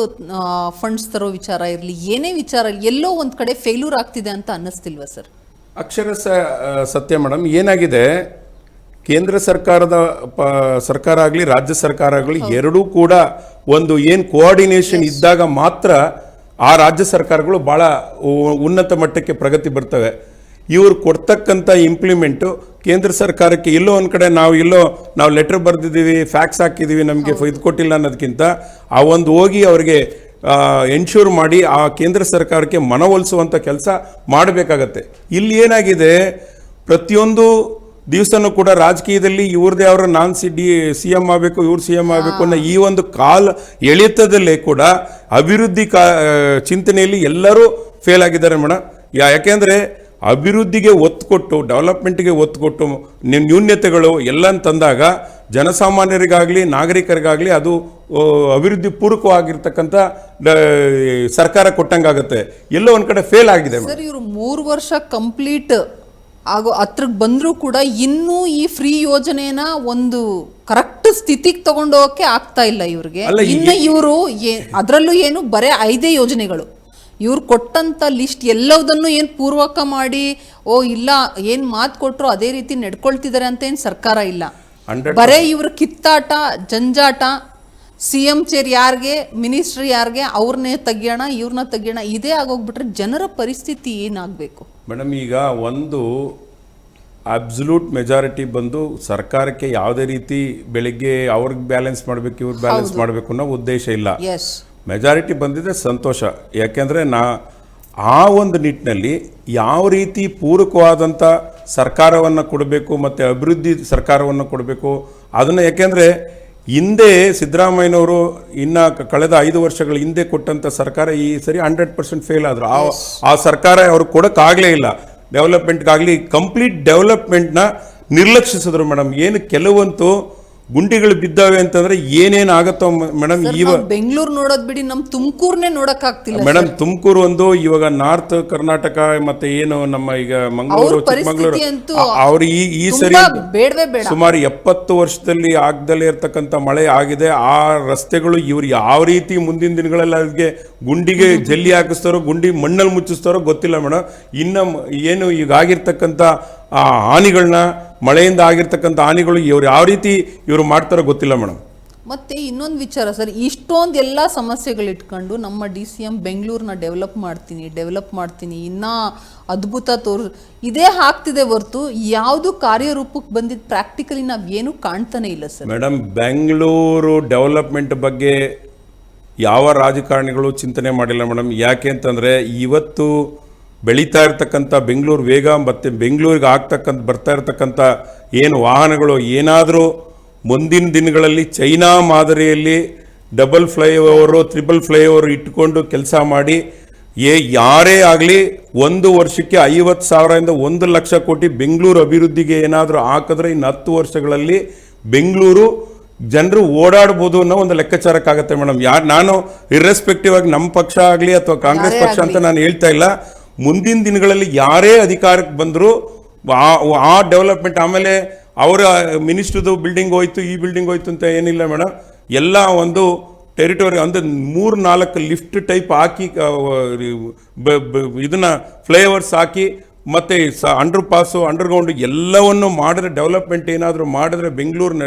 ಫಂಡ್ಸ್ ತರೋ ವಿಚಾರ ಇರಲಿ, ಏನೇ ವಿಚಾರ ಎಲ್ಲೋ ಒಂದು ಕಡೆ ಫೇಲ್ಯೂರ್ ಆಗ್ತಿದೆ ಅಂತ ಅನ್ನಿಸ್ತಿಲ್ವಾ ಸರ್? ಅಕ್ಷರಶಃ ಸತ್ಯ ಮೇಡಮ್. ಏನಾಗಿದೆ, ಕೇಂದ್ರ ಸರ್ಕಾರ ಆಗಲಿ ರಾಜ್ಯ ಸರ್ಕಾರ ಆಗಲಿ ಎರಡೂ ಕೂಡ ಒಂದು ಏನು ಕೋಆರ್ಡಿನೇಷನ್ ಇದ್ದಾಗ ಮಾತ್ರ ಆ ರಾಜ್ಯ ಸರ್ಕಾರಗಳು ಭಾಳ ಉನ್ನತ ಮಟ್ಟಕ್ಕೆ ಪ್ರಗತಿ ಬರ್ತವೆ. ಇವರು ಕೊಡ್ತಕ್ಕಂಥ ಇಂಪ್ಲಿಮೆಂಟು ಕೇಂದ್ರ ಸರ್ಕಾರಕ್ಕೆ ಎಲ್ಲೋ ಒಂದು ಕಡೆ ನಾವು ಲೆಟರ್ ಬರೆದಿದ್ದೀವಿ, ಫ್ಯಾಕ್ಸ್ ಹಾಕಿದ್ದೀವಿ, ನಮಗೆ ಇದು ಕೊಟ್ಟಿಲ್ಲ ಅನ್ನೋದಕ್ಕಿಂತ ಆ ಒಂದು ಹೋಗಿ ಅವರಿಗೆ ಎನ್ಶೂರ್ ಮಾಡಿ ಆ ಕೇಂದ್ರ ಸರ್ಕಾರಕ್ಕೆ ಮನವೊಲಿಸುವಂಥ ಕೆಲಸ ಮಾಡಬೇಕಾಗತ್ತೆ. ಇಲ್ಲಿ ಏನಾಗಿದೆ, ಪ್ರತಿಯೊಂದು ದಿವಸನೂ ಕೂಡ ರಾಜಕೀಯದಲ್ಲಿ ಇವ್ರದೇ ಅವರ CM ಆಗಬೇಕು, ಇವ್ರು CM ಆಗಬೇಕು ಅನ್ನೋ ಈ ಒಂದು ಎಳೆತದಲ್ಲೇ ಕೂಡ ಅಭಿವೃದ್ಧಿ ಚಿಂತನೆಯಲ್ಲಿ ಎಲ್ಲರೂ ಫೇಲ್ ಆಗಿದ್ದಾರೆ ಮೇಡಮ್. ಯಾಕೆಂದರೆ ಅಭಿವೃದ್ಧಿಗೆ ಒತ್ತು ಕೊಟ್ಟು ಡೆವಲಪ್ಮೆಂಟ್ಗೆ ಒತ್ತು ಕೊಟ್ಟು ನ್ಯೂನ್ಯತೆಗಳು ಎಲ್ಲ ತಂದಾಗ ಜನಸಾಮಾನ್ಯರಿಗಾಗಲಿ ನಾಗರಿಕರಿಗಾಗಲಿ ಅದು ಅಭಿವೃದ್ಧಿ ಪೂರಕವಾಗಿರ್ತಕ್ಕಂಥ ಸರ್ಕಾರ ಕೊಟ್ಟಂಗಾಗುತ್ತೆ. ಎಲ್ಲೋ ಒಂದು ಕಡೆ ಫೇಲ್ ಆಗಿದೆ ಸರ್. ಇವರು 3 ವರ್ಷ ಕಂಪ್ಲೀಟ್ ಆಗೋ ಹತ್ರಕ್ಕೆ ಬಂದರೂ ಕೂಡ ಇನ್ನೂ ಈ ಫ್ರೀ ಯೋಜನೆನ ಒಂದು ಕರೆಕ್ಟ್ ಸ್ಥಿತಿಗೆ ತಗೊಂಡೋಗಕ್ಕೆ ಆಗ್ತಾ ಇಲ್ಲ ಇವ್ರಿಗೆ. ಇನ್ನು ಇವರು ಅದರಲ್ಲೂ ಏನು ಬರೀ 5 ಯೋಜನೆಗಳು ಇವ್ರು ಕೊಟ್ಟಂತ ಲಿಸ್ಟ್ ಎಲ್ಲದನ್ನು ಏನು ಪೂರ್ವಕ ಮಾಡಿ ಇಲ್ಲ ಏನು ಮಾತು ಕೊಟ್ಟರು ಅದೇ ರೀತಿ ನಡ್ಕೊಳ್ತಿದ್ದಾರೆ ಅಂತ ಏನು ಸರ್ಕಾರ ಇಲ್ಲ. ಬರೇ ಇವ್ರ ಕಿತ್ತಾಟ ಜಂಜಾಟ, CM ಚೇರ್ ಯಾರಿಗೆ, ಮಿನಿಸ್ಟ್ರಿ ಯಾರಿಗೆ, ಅವ್ರನ್ನೇ ತೆಗಿಯೋಣ ಇವ್ರನ್ನ ತೆಗಿಯೋಣ, ಇದೇ ಆಗೋಗ್ಬಿಟ್ರೆ ಜನರ ಪರಿಸ್ಥಿತಿ ಏನಾಗಬೇಕು ಮೇಡಮ್? ಈಗ ಒಂದು ಅಬ್ಸಲ್ಯೂಟ್ ಮೆಜಾರಿಟಿ ಬಂದು ಸರ್ಕಾರಕ್ಕೆ ಯಾವುದೇ ರೀತಿ ಬೆಳಿಗ್ಗೆ ಅವ್ರಿಗೆ ಬ್ಯಾಲೆನ್ಸ್ ಮಾಡಬೇಕು ಇವ್ರು ಬ್ಯಾಲೆನ್ಸ್ ಮಾಡಬೇಕು ಅನ್ನೋ ಉದ್ದೇಶ ಇಲ್ಲ. ಮೆಜಾರಿಟಿ ಬಂದಿದೆ, ಸಂತೋಷ. ಯಾಕೆಂದರೆ ಆ ಒಂದು ನಿಟ್ಟಿನಲ್ಲಿ ಯಾವ ರೀತಿ ಪೂರಕವಾದಂಥ ಸರ್ಕಾರವನ್ನು ಕೊಡಬೇಕು ಮತ್ತು ಅಭಿವೃದ್ಧಿ ಸರ್ಕಾರವನ್ನು ಕೊಡಬೇಕು ಅದನ್ನು. ಯಾಕೆಂದರೆ ಹಿಂದೆ ಸಿದ್ದರಾಮಯ್ಯನವರು ಕಳೆದ 5 ವರ್ಷಗಳ ಹಿಂದೆ ಕೊಟ್ಟಂಥ ಸರ್ಕಾರ ಈ ಸರಿ 100% ಫೇಲ್ ಆದರು. ಆ ಸರ್ಕಾರ ಅವರು ಕೊಡೋಕ್ಕಾಗಲೇ ಇಲ್ಲ. ಡೆವಲಪ್ಮೆಂಟ್ಗಾಗಲಿ ಕಂಪ್ಲೀಟ್ ಡೆವಲಪ್ಮೆಂಟ್ನ ನಿರ್ಲಕ್ಷಿಸಿದ್ರು ಮೇಡಮ್. ಏನು ಕೆಲವಂತೂ ಗುಂಡಿಗಳು ಬಿದ್ದಾವೆ ಅಂತಂದ್ರೆ ಏನೇನು ಆಗತ್ತೋ ಮೇಡಮ್. ಇವಾಗ ಬೆಂಗಳೂರು ನೋಡೋದ್ ಬಿಡಿ, ನಮ್ಮ ತುಮಕೂರ್ನೇ ನೋಡಕ್ ಆಗ್ತಿಲ್ಲ ಮೇಡಮ್. ತುಮಕೂರು ಒಂದು ಇವಾಗ ನಾರ್ತ್ ಕರ್ನಾಟಕ ಮತ್ತೆ ಏನು ನಮ್ಮ ಈಗ ಮಂಗಳೂರು ಚಿಕ್ಕಮಗಳೂರು ಅವ್ರು ಈ ಸರಿ ಸುಮಾರು 70 ವರ್ಷದಲ್ಲಿ ಆಗದಲ್ಲೇ ಇರ್ತಕ್ಕಂಥ ಮಳೆ ಆಗಿದೆ. ಆ ರಸ್ತೆಗಳು ಇವ್ರು ಯಾವ ರೀತಿ ಮುಂದಿನ ದಿನಗಳಲ್ಲಿ ಅದಕ್ಕೆ ಗುಂಡಿಗೆ ಜಲ್ಲಿ ಹಾಕಿಸ್ತಾರೋ, ಗುಂಡಿ ಮಣ್ಣಲ್ಲಿ ಮುಚ್ಚಿಸ್ತಾರೋ ಗೊತ್ತಿಲ್ಲ ಮೇಡಮ್. ಇನ್ನು ಏನು ಈಗ ಆಗಿರ್ತಕ್ಕಂಥ ಆ ಹಾನಿಗಳನ್ನ, ಮಳೆಯಿಂದ ಆಗಿರ್ತಕ್ಕಂಥ ಹಾನಿಗಳು ಇವ್ರು ಯಾವ ರೀತಿ ಇವರು ಮಾಡ್ತಾರೋ ಗೊತ್ತಿಲ್ಲ ಮೇಡಮ್. ಮತ್ತೆ ಇನ್ನೊಂದು ವಿಚಾರ ಸರ್, ಇಷ್ಟೊಂದು ಎಲ್ಲ ಸಮಸ್ಯೆಗಳಿಟ್ಕೊಂಡು ನಮ್ಮ DCM ಬೆಂಗಳೂರನ್ನ ಡೆವಲಪ್ ಮಾಡ್ತೀನಿ ಇನ್ನ ಅದ್ಭುತ ಇದೇ ಆಗ್ತಿದೆ ಹೊರತು ಯಾವುದು ಕಾರ್ಯರೂಪಕ್ಕೆ ಬಂದಿದ್ದು ಪ್ರಾಕ್ಟಿಕಲಿ ನಾವೇನು ಕಾಣ್ತಾನೆ ಇಲ್ಲ ಸರ್. ಮೇಡಮ್, ಬೆಂಗಳೂರು ಡೆವಲಪ್ಮೆಂಟ್ ಬಗ್ಗೆ ಯಾವ ರಾಜಕಾರಣಿಗಳು ಚಿಂತನೆ ಮಾಡಿಲ್ಲ ಮೇಡಮ್. ಯಾಕೆ ಅಂತಂದರೆ ಇವತ್ತು ಬೆಳೀತಾ ಇರ್ತಕ್ಕಂಥ ಬೆಂಗಳೂರು ವೇಗ ಮತ್ತು ಬೆಂಗಳೂರಿಗೆ ಬರ್ತಾ ಇರ್ತಕ್ಕಂಥ ಏನು ವಾಹನಗಳು ಏನಾದರೂ ಮುಂದಿನ ದಿನಗಳಲ್ಲಿ ಚೈನಾ ಮಾದರಿಯಲ್ಲಿ ಡಬಲ್ ಫ್ಲೈಓವರು, ಟ್ರಿಬಲ್ ಫ್ಲೈಓವರ್ ಇಟ್ಕೊಂಡು ಕೆಲಸ ಮಾಡಿ ಯಾರೇ ಆಗಲಿ 1 ವರ್ಷಕ್ಕೆ 50,000 1 ಲಕ್ಷ ಕೋಟಿ ಬೆಂಗಳೂರು ಅಭಿವೃದ್ಧಿಗೆ ಏನಾದರೂ ಹಾಕಿದ್ರೆ ಇನ್ನು 10 ವರ್ಷಗಳಲ್ಲಿ ಬೆಂಗಳೂರು ಜನರು ಓಡಾಡ್ಬೋದು ಅನ್ನೋ ಒಂದು ಲೆಕ್ಕಾಚಾರಕ್ಕಾಗತ್ತೆ ಮೇಡಮ್. ನಾನು ಇರ್ರೆಸ್ಪೆಕ್ಟಿವ್ ಆಗಿ ನಮ್ಮ ಪಕ್ಷ ಆಗಲಿ ಅಥವಾ ಕಾಂಗ್ರೆಸ್ ಪಕ್ಷ ಅಂತ ನಾನು ಹೇಳ್ತಾ ಇಲ್ಲ. ಮುಂದಿನ ದಿನಗಳಲ್ಲಿ ಯಾರೇ ಅಧಿಕಾರಕ್ಕೆ ಬಂದರೂ ಆ ಡೆವಲಪ್ಮೆಂಟ್, ಆಮೇಲೆ ಅವರ ಮಿನಿಸ್ಟ್ರದು ಬಿಲ್ಡಿಂಗ್ ಹೋಯ್ತು, ಈ ಬಿಲ್ಡಿಂಗ್ ಹೋಯ್ತು ಅಂತ ಏನಿಲ್ಲ ಮೇಡಮ್. ಎಲ್ಲ ಒಂದು ಟೆರಿಟೋರಿ ಅಂದರೆ 3-4 ಲಿಫ್ಟ್ ಟೈಪ್ ಹಾಕಿ ಇದನ್ನ ಫ್ಲೈಓವರ್ಸ್ ಹಾಕಿ ಮತ್ತೆ ಅಂಡರ್ ಪಾಸು ಅಂಡರ್ಗ್ರೌಂಡ್ ಎಲ್ಲವನ್ನು ಮಾಡಿದ್ರೆ, ಡೆವಲಪ್ಮೆಂಟ್ ಏನಾದರೂ ಮಾಡಿದ್ರೆ ಬೆಂಗಳೂರಿನ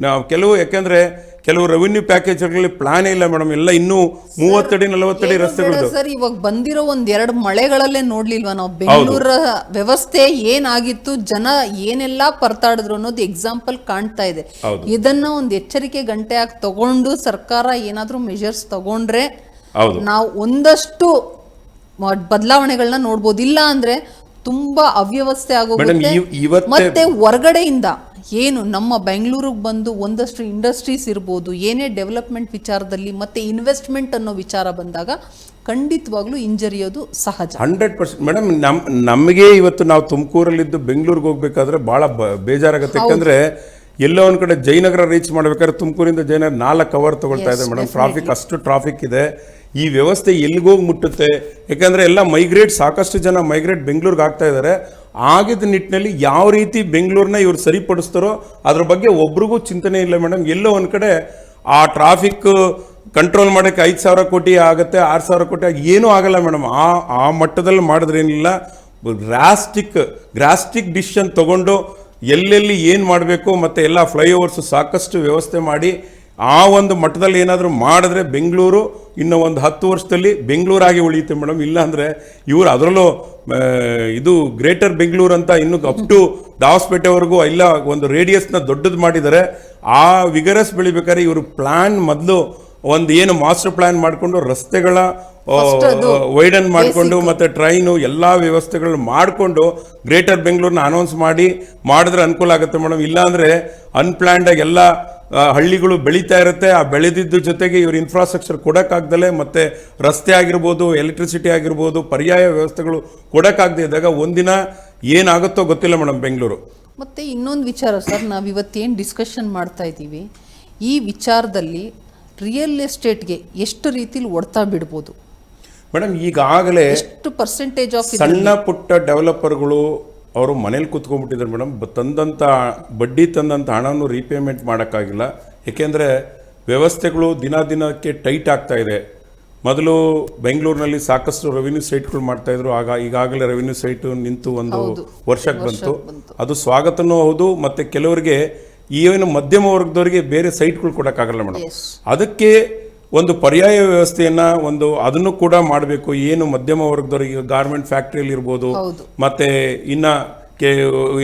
ನಾವು ಯಾಕೆಂದ್ರೆ ಕೆಲವು ರೆವಿನ್ಯೂ ಪ್ಯಾಕೇಜ್ಗಳಲ್ಲಿ ಪ್ಲಾನೇ ಇಲ್ಲ ಮೇಡಮ್. ಎಲ್ಲ ಇನ್ನೂ 30 ಅಡಿ 40 ಅಡಿ ರಸ್ತೆಗಳು. ಸರ್, ಇವಾಗ ಬಂದಿರೋ 1-2 ಮಳೆಗಳಲ್ಲೇ ನೋಡ್ಲಿಲ್ವಾ ನಾವು ಬೆಂಗಳೂರ ವ್ಯವಸ್ಥೆ ಏನಾಗಿತ್ತು, ಜನ ಏನೆಲ್ಲಾ ಪರತಾಡಿದ್ರು ಅನ್ನೋದು ಎಕ್ಸಾಂಪಲ್ ಕಾಣ್ತಾ ಇದೆ. ಇದನ್ನ ಒಂದು ಎಚ್ಚರಿಕೆ ಗಂಟೆಯಾಗಿ ತಗೊಂಡು ಸರ್ಕಾರ ಏನಾದ್ರೂ ಮೆಜರ್ಸ್ ತಗೊಂಡ್ರೆ ನಾವು ಒಂದಷ್ಟು ಬದಲಾವಣೆಗಳನ್ನ ನೋಡ್ಬೋದು. ಇಲ್ಲ ಅಂದ್ರೆ ತುಂಬಾ ಅವ್ಯವಸ್ಥೆ ಆಗೋಗುತ್ತೆ. ಮತ್ತೆ ಹೊರಗಡೆಯಿಂದ ಏನು ನಮ್ಮ ಬೆಂಗಳೂರಿಗೆ ಬಂದು ಒಂದಷ್ಟು ಇಂಡಸ್ಟ್ರೀಸ್ ಇರ್ಬೋದು, ಏನೇ ಡೆವಲಪ್ಮೆಂಟ್ ವಿಚಾರದಲ್ಲಿ ಮತ್ತೆ ಇನ್ವೆಸ್ಟ್ಮೆಂಟ್ ಅನ್ನೋ ವಿಚಾರ ಬಂದಾಗ ಖಂಡಿತವಾಗ್ಲೂ ಇಂಜರಿಯೋದು ಸಹಜ. 100% ಮೇಡಮ್. ನಮಗೆ ಇವತ್ತು ನಾವು ತುಮಕೂರಲ್ಲಿದ್ದು ಬೆಂಗಳೂರಿಗೆ ಹೋಗ್ಬೇಕಾದ್ರೆ ಬಹಳ ಬೇಜಾರಾಗುತ್ತೆ. ಯಾಕಂದ್ರೆ ಎಲ್ಲೋ ಒಂದ್ ಕಡೆ ಜಯನಗರ ರೀಚ್ ಮಾಡ್ಬೇಕಾದ್ರೆ ತುಮಕೂರಿಂದ ಜಯನಗರ 4 ಅವರ್ ತಗೊಳ್ತಾ ಇದೆ ಮೇಡಮ್. ಟ್ರಾಫಿಕ್, ಅಷ್ಟು ಟ್ರಾಫಿಕ್ ಇದೆ. ಈ ವ್ಯವಸ್ಥೆ ಎಲ್ಲಿಗೋಗಿ ಮುಟ್ಟುತ್ತೆ? ಯಾಕಂದ್ರೆ ಎಲ್ಲ ಮೈಗ್ರೇಟ್, ಸಾಕಷ್ಟು ಜನ ಮೈಗ್ರೇಟ್ ಬೆಂಗಳೂರಿಗೆ ಆಗ್ತಾ ಇದ್ದಾರೆ. ಆಗಿದ್ದ ನಿಟ್ಟಿನಲ್ಲಿ ಯಾವ ರೀತಿ ಬೆಂಗಳೂರನ್ನ ಇವ್ರು ಸರಿಪಡಿಸ್ತಾರೋ ಅದ್ರ ಬಗ್ಗೆ ಒಬ್ರಿಗೂ ಚಿಂತನೆ ಇಲ್ಲ ಮೇಡಮ್. ಎಲ್ಲೋ ಒಂದ್ ಕಡೆ ಆ ಟ್ರಾಫಿಕ್ ಕಂಟ್ರೋಲ್ ಮಾಡೋಕ್ಕೆ 5,000 ಕೋಟಿ ಆಗುತ್ತೆ, 6,000 ಕೋಟಿ ಏನೂ ಆಗಲ್ಲ ಮೇಡಮ್. ಆ ಮಟ್ಟದಲ್ಲಿ ಮಾಡಿದ್ರೇನಿಲ್ಲ. ಗ್ರಾಸ್ಟಿಕ್ ಡಿಸಿಷನ್ ತಗೊಂಡು ಎಲ್ಲೆಲ್ಲಿ ಏನು ಮಾಡಬೇಕು ಮತ್ತೆ ಎಲ್ಲ ಫ್ಲೈಓವರ್ಸ್ ಸಾಕಷ್ಟು ವ್ಯವಸ್ಥೆ ಮಾಡಿ ಆ ಒಂದು ಮಟ್ಟದಲ್ಲಿ ಏನಾದರೂ ಮಾಡಿದ್ರೆ ಬೆಂಗಳೂರು ಇನ್ನು ಒಂದು 10 ವರ್ಷದಲ್ಲಿ ಬೆಂಗಳೂರಾಗಿ ಉಳಿಯುತ್ತೆ ಮೇಡಮ್. ಇಲ್ಲಾಂದರೆ ಇವರು ಅದರಲ್ಲೂ ಇದು ಗ್ರೇಟರ್ ಬೆಂಗಳೂರು ಅಂತ ಇನ್ನು ಅಪ್ ಟು ದಾವಸ್ಪೇಟೆವರೆಗೂ ಎಲ್ಲ ಒಂದು ರೇಡಿಯಸ್ನ ದೊಡ್ಡದು ಮಾಡಿದ್ದಾರೆ. ಆ ವಿಗರಸ್ ಬೆಳಿಬೇಕಾದ್ರೆ ಇವರು ಪ್ಲಾನ್ ಮೊದಲು ಒಂದು ಏನು ಮಾಸ್ಟರ್ ಪ್ಲಾನ್ ಮಾಡಿಕೊಂಡು ರಸ್ತೆಗಳ ವೈಡನ್ ಮಾಡಿಕೊಂಡು ಮತ್ತೆ ಟ್ರೈನು ಎಲ್ಲ ವ್ಯವಸ್ಥೆಗಳು ಮಾಡಿಕೊಂಡು ಗ್ರೇಟರ್ ಬೆಂಗಳೂರನ್ನ ಅನೌನ್ಸ್ ಮಾಡಿದ್ರೆ ಅನುಕೂಲ ಆಗುತ್ತೆ ಮೇಡಮ್. ಇಲ್ಲಾಂದರೆ ಅನ್ಪ್ಲಾನ್ಡ್ ಆಗಿ ಎಲ್ಲ ಹಳ್ಳಿಗಳು ಬೆಳೀತಾ ಇರುತ್ತೆ. ಆ ಬೆಳೆದಿದ್ದ ಜೊತೆಗೆ ಇವರು ಇನ್ಫ್ರಾಸ್ಟ್ರಕ್ಚರ್ ಕೊಡೋಕ್ಕಾಗ್ದಲೆ ಮತ್ತೆ ರಸ್ತೆ ಆಗಿರ್ಬೋದು, ಎಲೆಕ್ಟ್ರಿಸಿಟಿ ಆಗಿರ್ಬೋದು, ಪರ್ಯಾಯ ವ್ಯವಸ್ಥೆಗಳು ಕೊಡೋಕ್ಕಾಗದೇ ಇದ್ದಾಗ ಒಂದಿನ ಏನಾಗುತ್ತೋ ಗೊತ್ತಿಲ್ಲ ಮೇಡಮ್ ಬೆಂಗಳೂರು. ಮತ್ತೆ ಇನ್ನೊಂದು ವಿಚಾರ ಸರ್, ನಾವು ಇವತ್ತೇನು ಡಿಸ್ಕಷನ್ ಮಾಡ್ತಾ ಇದ್ದೀವಿ, ಈ ವಿಚಾರದಲ್ಲಿ ರಿಯಲ್ ಎಸ್ಟೇಟ್ಗೆ ಎಷ್ಟು ರೀತಿಲಿ ಹೊಡ್ತಾ ಬಿಡ್ಬೋದು ಮೇಡಮ್? ಈಗಾಗಲೇ ಎಷ್ಟು ಪರ್ಸೆಂಟೇಜ್ ಆಫ್ ಸಣ್ಣ ಪುಟ್ಟ ಡೆವಲಪರ್ಗಳು ಅವರು ಮನೇಲಿ ಕೂತ್ಕೊಂಡ್ಬಿಟ್ಟಿದ್ದಾರೆ ಮೇಡಮ್. ಬಡ್ಡಿ ತಂದಂಥ ಹಣವನ್ನು ರೀಪೇಮೆಂಟ್ ಮಾಡೋಕ್ಕಾಗಿಲ್ಲ. ಏಕೆಂದರೆ ವ್ಯವಸ್ಥೆಗಳು ದಿನಕ್ಕೆ ಟೈಟ್ ಆಗ್ತಾ ಇದೆ. ಮೊದಲು ಬೆಂಗಳೂರಿನಲ್ಲಿ ಸಾಕಷ್ಟು ರೆವಿನ್ಯೂ ಸೈಟ್ಗಳು ಮಾಡ್ತಾಯಿದ್ರು. ಈಗಾಗಲೇ ರೆವಿನ್ಯೂ ಸೈಟು ನಿಂತು 1 ವರ್ಷಕ್ಕೆ ಬಂತು. ಅದು ಸ್ವಾಗತನೂ ಹೌದು. ಮತ್ತು ಕೆಲವರಿಗೆ ಏನು ಮಧ್ಯಮ ವರ್ಗದವರಿಗೆ ಬೇರೆ ಸೈಟ್ಗಳು ಕೊಡೋಕ್ಕಾಗಲ್ಲ ಮೇಡಮ್. ಅದಕ್ಕೆ ಒಂದು ಪರ್ಯಾಯ ವ್ಯವಸ್ಥೆಯನ್ನ ಅದನ್ನು ಕೂಡ ಮಾಡಬೇಕು. ಏನು ಮಧ್ಯಮ ವರ್ಗದವರಿಗೆ ಗಾರ್ಮೆಂಟ್ ಫ್ಯಾಕ್ಟ್ರಿಯಲ್ಲಿ ಇರ್ಬೋದು, ಮತ್ತೆ ಇನ್ನ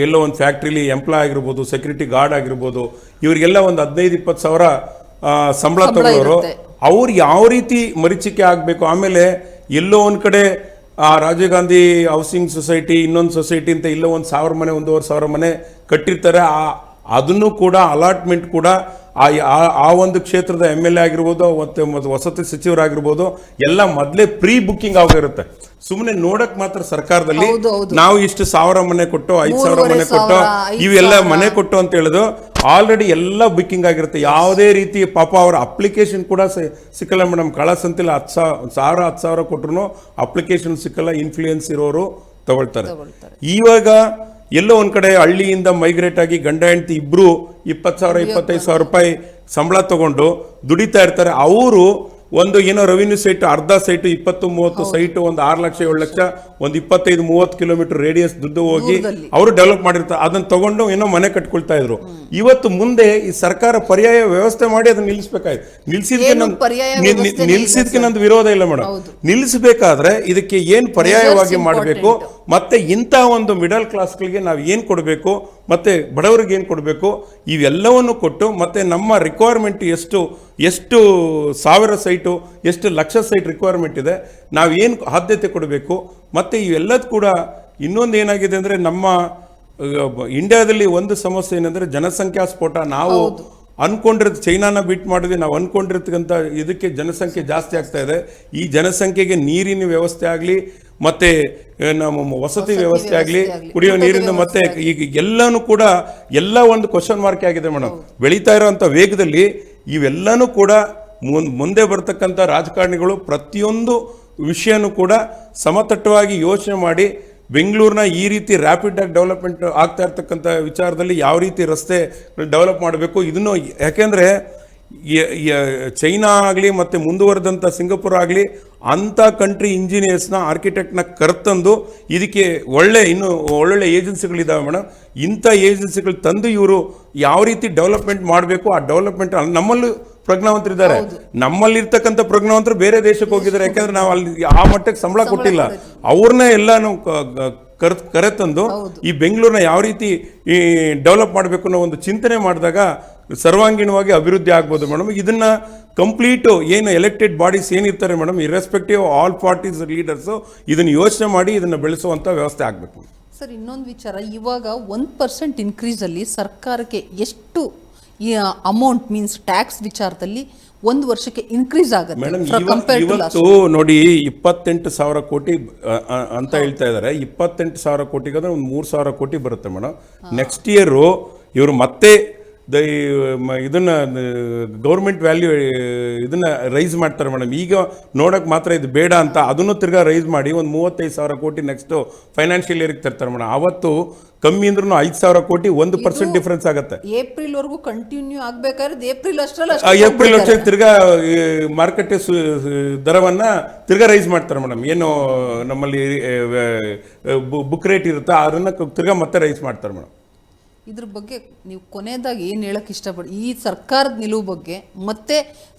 ಎಲ್ಲೋ ಒಂದು ಫ್ಯಾಕ್ಟ್ರಿಲಿ ಎಂಪ್ಲಾಯ್ ಆಗಿರ್ಬೋದು, ಸೆಕ್ಯೂರಿಟಿ ಗಾರ್ಡ್ ಆಗಿರ್ಬೋದು, ಇವರಿಗೆಲ್ಲ ಒಂದು 15-20 ಸಾವಿರ ಸಂಬಳ ತಗೊಳ್ಳೋರು ಅವ್ರು ಯಾವ ರೀತಿ ಮರೀಚಿಕೆ ಆಗಬೇಕು. ಆಮೇಲೆ ಎಲ್ಲೋ ಒಂದು ಕಡೆ ರಾಜೀವ್ ಗಾಂಧಿ ಹೌಸಿಂಗ್ ಸೊಸೈಟಿ, ಇನ್ನೊಂದು ಸೊಸೈಟಿ ಅಂತ ಇಲ್ಲೋ 1,000 ಮನೆ 1,500 ಮನೆ ಕಟ್ಟಿರ್ತಾರೆ. ಅದನ್ನು ಕೂಡ ಅಲಾಟ್ಮೆಂಟ್ ಕೂಡ ಆ ಒಂದು ಕ್ಷೇತ್ರದ MLA ಆಗಿರ್ಬೋದು ಮತ್ತು ವಸತಿ ಸಚಿವರಾಗಿರ್ಬೋದು ಎಲ್ಲ ಮೊದಲೇ ಪ್ರೀ ಬುಕ್ಕಿಂಗ್ ಆಗಿರುತ್ತೆ. ಸುಮ್ಮನೆ ನೋಡಕ್ ಮಾತ್ರ ಸರ್ಕಾರದಲ್ಲಿ ನಾವು ಇಷ್ಟು 1,000 ಮನೆ ಕೊಟ್ಟು 5,000 ಮನೆ ಕೊಟ್ಟು ಇವೆಲ್ಲ ಮನೆ ಕೊಟ್ಟು ಅಂತ ಹೇಳೋದು ಆಲ್ರೆಡಿ ಎಲ್ಲ ಬುಕ್ಕಿಂಗ್ ಆಗಿರುತ್ತೆ. ಯಾವುದೇ ರೀತಿ ಪಾಪ ಅವರ ಅಪ್ಲಿಕೇಶನ್ ಕೂಡ ಸಿಕ್ಕಲ್ಲ ಮೇಡಮ್. ಕಳಸಂತಿಲ್ಲ 10,000 ಕೊಟ್ಟರು ಅಪ್ಲಿಕೇಶನ್ ಸಿಕ್ಕಲ್ಲ. ಇನ್ಫ್ಲೂಯೆನ್ಸ್ ಇರೋರು ತಗೊಳ್ತಾರೆ. ಇವಾಗ ಎಲ್ಲೋ ಒಂದ್ ಕಡೆ ಹಳ್ಳಿಯಿಂದ ಮೈಗ್ರೇಟ್ ಆಗಿ ಗಂಡ ಹೆಂಡತಿ ಇಬ್ರು 20,000 25,000 ರೂಪಾಯಿ ಸಂಬಳ ತಗೊಂಡು ದುಡಿತಾ ಇರ್ತಾರೆ. ಅವರು ಒಂದು ಏನೋ ರೆವಿನ್ಯೂ ಸೈಟ್, ಅರ್ಧ ಸೈಟು 20-30 ಸೈಟು, ಒಂದು 6 ಲಕ್ಷ 7 ಲಕ್ಷ, ಒಂದು 25-30 ಕಿಲೋಮೀಟರ್ ರೇಡಿಯಸ್ ದುಡ್ಡು ಹೋಗಿ ಅವರು ಡೆವಲಪ್ ಮಾಡಿರ್ತಾರೆ. ಅದನ್ನ ತಗೊಂಡು ಏನೋ ಮನೆ ಕಟ್ಕೊಳ್ತಾ ಇದ್ರು. ಇವತ್ತು ಮುಂದೆ ಈ ಸರ್ಕಾರ ಪರ್ಯಾಯ ವ್ಯವಸ್ಥೆ ಮಾಡಿ ಅದನ್ನ ನಿಲ್ಲಿಸಬೇಕಾಯ್ತು. ನಿಲ್ಸಿದ್ಕೆ ನಂದು ವಿರೋಧ ಇಲ್ಲ ಮೇಡಮ್. ನಿಲ್ಲಿಸಬೇಕಾದ್ರೆ ಇದಕ್ಕೆ ಏನ್ ಪರ್ಯಾಯವಾಗಿ ಮಾಡಬೇಕು, ಮತ್ತೆ ಇಂಥ ಒಂದು ಮಿಡಲ್ ಕ್ಲಾಸ್ಗಳಿಗೆ ನಾವು ಏನು ಕೊಡಬೇಕು, ಮತ್ತೆ ಬಡವರಿಗೆ ಏನು ಕೊಡಬೇಕು, ಇವೆಲ್ಲವನ್ನು ಕೊಟ್ಟು ಮತ್ತೆ ನಮ್ಮ ರಿಕ್ವೈರ್ಮೆಂಟ್ ಎಷ್ಟು 1,000 ಸೈಟು, ಎಷ್ಟು ಲಕ್ಷ ಸೈಟ್ ರಿಕ್ವೈರ್ಮೆಂಟ್ ಇದೆ, ನಾವು ಏನು ಆದ್ಯತೆ ಕೊಡಬೇಕು. ಮತ್ತು ಇವೆಲ್ಲದೂ ಕೂಡ ಇನ್ನೊಂದು ಏನಾಗಿದೆ ಅಂದರೆ ನಮ್ಮ ಇಂಡಿಯಾದಲ್ಲಿ ಒಂದು ಸಮಸ್ಯೆ ಏನಂದರೆ ಜನಸಂಖ್ಯಾ ಸ್ಫೋಟ. ನಾವು ಅನ್ಕೊಂಡಿರೋದು ಚೈನಾನ ಬೀಟ್ ಮಾಡಿದ್ವಿ, ನಾವು ಅನ್ಕೊಂಡಿರ್ತಕ್ಕಂಥ ಇದಕ್ಕೆ ಜನಸಂಖ್ಯೆ ಜಾಸ್ತಿ ಆಗ್ತಾ ಇದೆ. ಈ ಜನಸಂಖ್ಯೆಗೆ ನೀರಿನ ವ್ಯವಸ್ಥೆ ಆಗಲಿ, ಮತ್ತೆ ನಮ್ಮ ವಸತಿ ವ್ಯವಸ್ಥೆ ಆಗಲಿ, ಕುಡಿಯೋ ನೀರಿನ, ಮತ್ತೆ ಈಗ ಎಲ್ಲಾನು ಕೂಡ ಎಲ್ಲ ಒಂದು ಕ್ವಶನ್ ಮಾರ್ಕ್ ಆಗಿದೆ ಮೇಡಮ್. ಬೆಳೀತಾ ಇರೋಂಥ ವೇಗದಲ್ಲಿ ಇವೆಲ್ಲನೂ ಕೂಡ ಮುಂದೆ ಬರ್ತಕ್ಕಂಥ ರಾಜಕಾರಣಿಗಳು ಪ್ರತಿಯೊಂದು ವಿಷಯನೂ ಕೂಡ ಸಮತಟ್ಟವಾಗಿ ಯೋಚನೆ ಮಾಡಿ ಬೆಂಗಳೂರಿನ ಈ ರೀತಿ ರ್ಯಾಪಿಡ್ ಆಗಿ ಡೆವಲಪ್ಮೆಂಟ್ ಆಗ್ತಾ ಇರ್ತಕ್ಕಂಥ ವಿಚಾರದಲ್ಲಿ ಯಾವ ರೀತಿ ರಸ್ತೆ ಡೆವಲಪ್ ಮಾಡಬೇಕು ಇದನ್ನು, ಯಾಕೆಂದರೆ ಚೈನಾ ಆಗಲಿ ಮತ್ತು ಮುಂದುವರೆದಂಥ ಸಿಂಗಪುರ ಆಗಲಿ ಅಂಥ ಕಂಟ್ರಿ ಇಂಜಿನಿಯರ್ಸ್ನ, ಆರ್ಕಿಟೆಕ್ಟ್ನ ಕರೆತಂದು ಇದಕ್ಕೆ ಇನ್ನೂ ಒಳ್ಳೊಳ್ಳೆ ಏಜೆನ್ಸಿಗಳಿದ್ದಾವೆ ಮೇಡಮ್. ಇಂಥ ಏಜೆನ್ಸಿಗಳು ತಂದು ಇವರು ಯಾವ ರೀತಿ ಡೆವಲಪ್ಮೆಂಟ್ ಮಾಡಬೇಕು, ಆ ಡೆವಲಪ್ಮೆಂಟ್ ನಮ್ಮಲ್ಲೂ ಪ್ರಜ್ಞಾವಂತರಿದ್ದಾರೆ. ನಮ್ಮಲ್ಲಿರ್ತಕ್ಕಂಥ ಪ್ರಜ್ಞಾವಂತರು ಬೇರೆ ದೇಶಕ್ಕೆ ಹೋಗಿದ್ದಾರೆ, ಯಾಕೆಂದ್ರೆ ನಾವು ಅಲ್ಲಿ ಆ ಮಟ್ಟಕ್ಕೆ ಸಂಬಳ ಕೊಟ್ಟಿಲ್ಲ. ಅವ್ರನ್ನೇ ಎಲ್ಲಾನು ಕರೆತಂದು ಈ ಬೆಂಗಳೂರನ್ನ ಯಾವ ರೀತಿ ಡೆವಲಪ್ ಮಾಡಬೇಕು ಅನ್ನೋ ಒಂದು ಚಿಂತನೆ ಮಾಡಿದಾಗ ಸರ್ವಾಂಗೀಣವಾಗಿ ಅಭಿವೃದ್ಧಿ ಆಗ್ಬೋದು ಮೇಡಮ್. ಇದನ್ನ ಕಂಪ್ಲೀಟು ಏನು ಎಲೆಕ್ಟೆಡ್ ಬಾಡೀಸ್ ಏನಿರ್ತಾರೆ madam, irrespective all parties leaders ಇದನ್ನು ಯೋಚನೆ ಮಾಡಿ ಇದನ್ನು ಬೆಳೆಸುವಂಥ ವ್ಯವಸ್ಥೆ ಆಗಬೇಕು. ಸರ್, ಇನ್ನೊಂದು ವಿಚಾರ, ಇವಾಗ 1% ಇನ್ಕ್ರೀಸಲ್ಲಿ ಸರ್ಕಾರಕ್ಕೆ ಎಷ್ಟು ಈ ಅಮೌಂಟ್ ಮೀನ್ಸ್ ಟ್ಯಾಕ್ಸ್ ವಿಚಾರದಲ್ಲಿ ಒಂದು ವರ್ಷಕ್ಕೆ ಇನ್ಕ್ರೀಸ್ ಆಗುತ್ತೆ ಮೇಡಮ್? ಇವತ್ತು ನೋಡಿ 28,000 ಕೋಟಿ ಅಂತ ಹೇಳ್ತಾ ಇದ್ದಾರೆ. 28,000 ಕೋಟಿಗಾದ್ರೆ ಒಂದು 3,000 ಕೋಟಿ ಬರುತ್ತೆ ಮೇಡಮ್. ನೆಕ್ಸ್ಟ್ ಇಯರು ಇವರು ಮತ್ತೆ ಇದನ್ನ ಗೌರ್ಮೆಂಟ್ ವ್ಯಾಲ್ಯೂ ಇದನ್ನ ರೈಸ್ ಮಾಡ್ತಾರೆ ಮೇಡಮ್. ಈಗ ನೋಡಕ್ ಮಾತ್ರ ಇದು ಬೇಡ ಅಂತ ಅದನ್ನು ತಿರ್ಗಾ ರೈಸ್ ಮಾಡಿ ಒಂದು 35,000 ಕೋಟಿ ನೆಕ್ಸ್ಟ್ ಫೈನಾನ್ಷಿಯಲ್ ಇಯರ್ಗೆ ತರ್ತಾರೆ ಮೇಡಮ್. ಅವತ್ತು ಕಮ್ಮಿ ಅಂದ್ರೂ 5,000 ಕೋಟಿ 1% ಡಿಫ್ರೆನ್ಸ್ ಆಗುತ್ತೆ. ಏಪ್ರಿಲ್ ವರೆಗೂ ಕಂಟಿನ್ಯೂ ಆಗ್ಬೇಕಾದ್ರೆ ಏಪ್ರಿಲ್ ಅಷ್ಟರಲ್ಲಿ ತಿರ್ಗಾ ಮಾರ್ಕೆಟ್ ದರವನ್ನ ತಿರ್ಗಾ ರೈಸ್ ಮಾಡ್ತಾರೆ ಮೇಡಮ್. ಏನು ನಮ್ಮಲ್ಲಿ ಬುಕ್ ರೇಟ್ ಇರುತ್ತೆ ಅದನ್ನ ತಿರ್ಗಾ ಮತ್ತೆ ರೈಸ್ ಮಾಡ್ತಾರೆ ಮೇಡಮ್. ಇದ್ರ ಬಗ್ಗೆ ನೀವು ಕೊನೆಯದಾಗಿ ಏನು ಹೇಳಕ್ ಇಷ್ಟಪಡಿ, ಈ ಸರ್ಕಾರದ ನಿಲುವು ಬಗ್ಗೆ ಮತ್ತೆ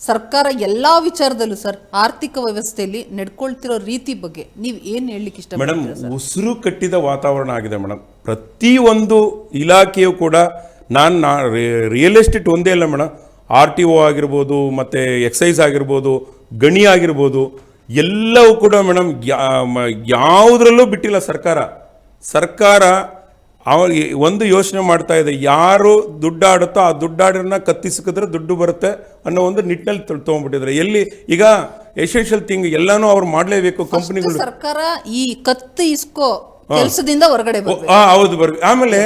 ಸರ್ಕಾರ ಎಲ್ಲಾ ವಿಚಾರದಲ್ಲೂ ಸರ್ ಆರ್ಥಿಕ ವ್ಯವಸ್ಥೆಯಲ್ಲಿ ನಡ್ಕೊಳ್ತಿರೋ ರೀತಿ ಬಗ್ಗೆ ನೀವು ಏನು ಹೇಳಲಿಕ್ಕೆ ಇಷ್ಟ? ಮೇಡಮ್, ಉಸಿರು ಕಟ್ಟಿದ ವಾತಾವರಣ ಆಗಿದೆ ಮೇಡಮ್. ಪ್ರತಿಯೊಂದು ಇಲಾಖೆಯು ಕೂಡ ರಿಯಲ್ ಎಸ್ಟೇಟ್ ಒಂದೇ ಅಲ್ಲ ಮೇಡಮ್, RTO ಆಗಿರ್ಬೋದು, ಮತ್ತೆ ಎಕ್ಸೈಸ್ ಆಗಿರ್ಬೋದು, ಗಣಿ ಆಗಿರ್ಬೋದು, ಎಲ್ಲವೂ ಕೂಡ ಮೇಡಮ್ ಯಾವುದ್ರಲ್ಲೂ ಬಿಟ್ಟಿಲ್ಲ ಸರ್ಕಾರ ಒಂದು ಯೋಚನೆ ಮಾಡ್ತಾ ಇದೆ. ಯಾರು ದುಡ್ಡಾಡುತ್ತೋ ಆ ದುಡ್ಡಾಡನ್ನ ಕತ್ತಿಸಿಕಿದ್ರೆ ದುಡ್ಡು ಬರುತ್ತೆ ಅನ್ನೋ ಒಂದು ನಿಟ್ಟಿನಲ್ಲಿ ತಗೊಂಡ್ಬಿಟ್ಟಿದ್ರೆ. ಎಲ್ಲಿ ಈಗ ಎಸೆನ್ಷಿಯಲ್ ಥಿಂಗ್ ಎಲ್ಲಾನು ಅವ್ರು ಮಾಡಲೇಬೇಕು ಕಂಪನಿಗಳು. ಸರ್ಕಾರ ಈ ಕತ್ತು ಇಸ್ಕೋ ಕೆಲಸದಿಂದ ಹೊರಗಡೆ ಹೌದು ಬರ್ಬೇಕು. ಆಮೇಲೆ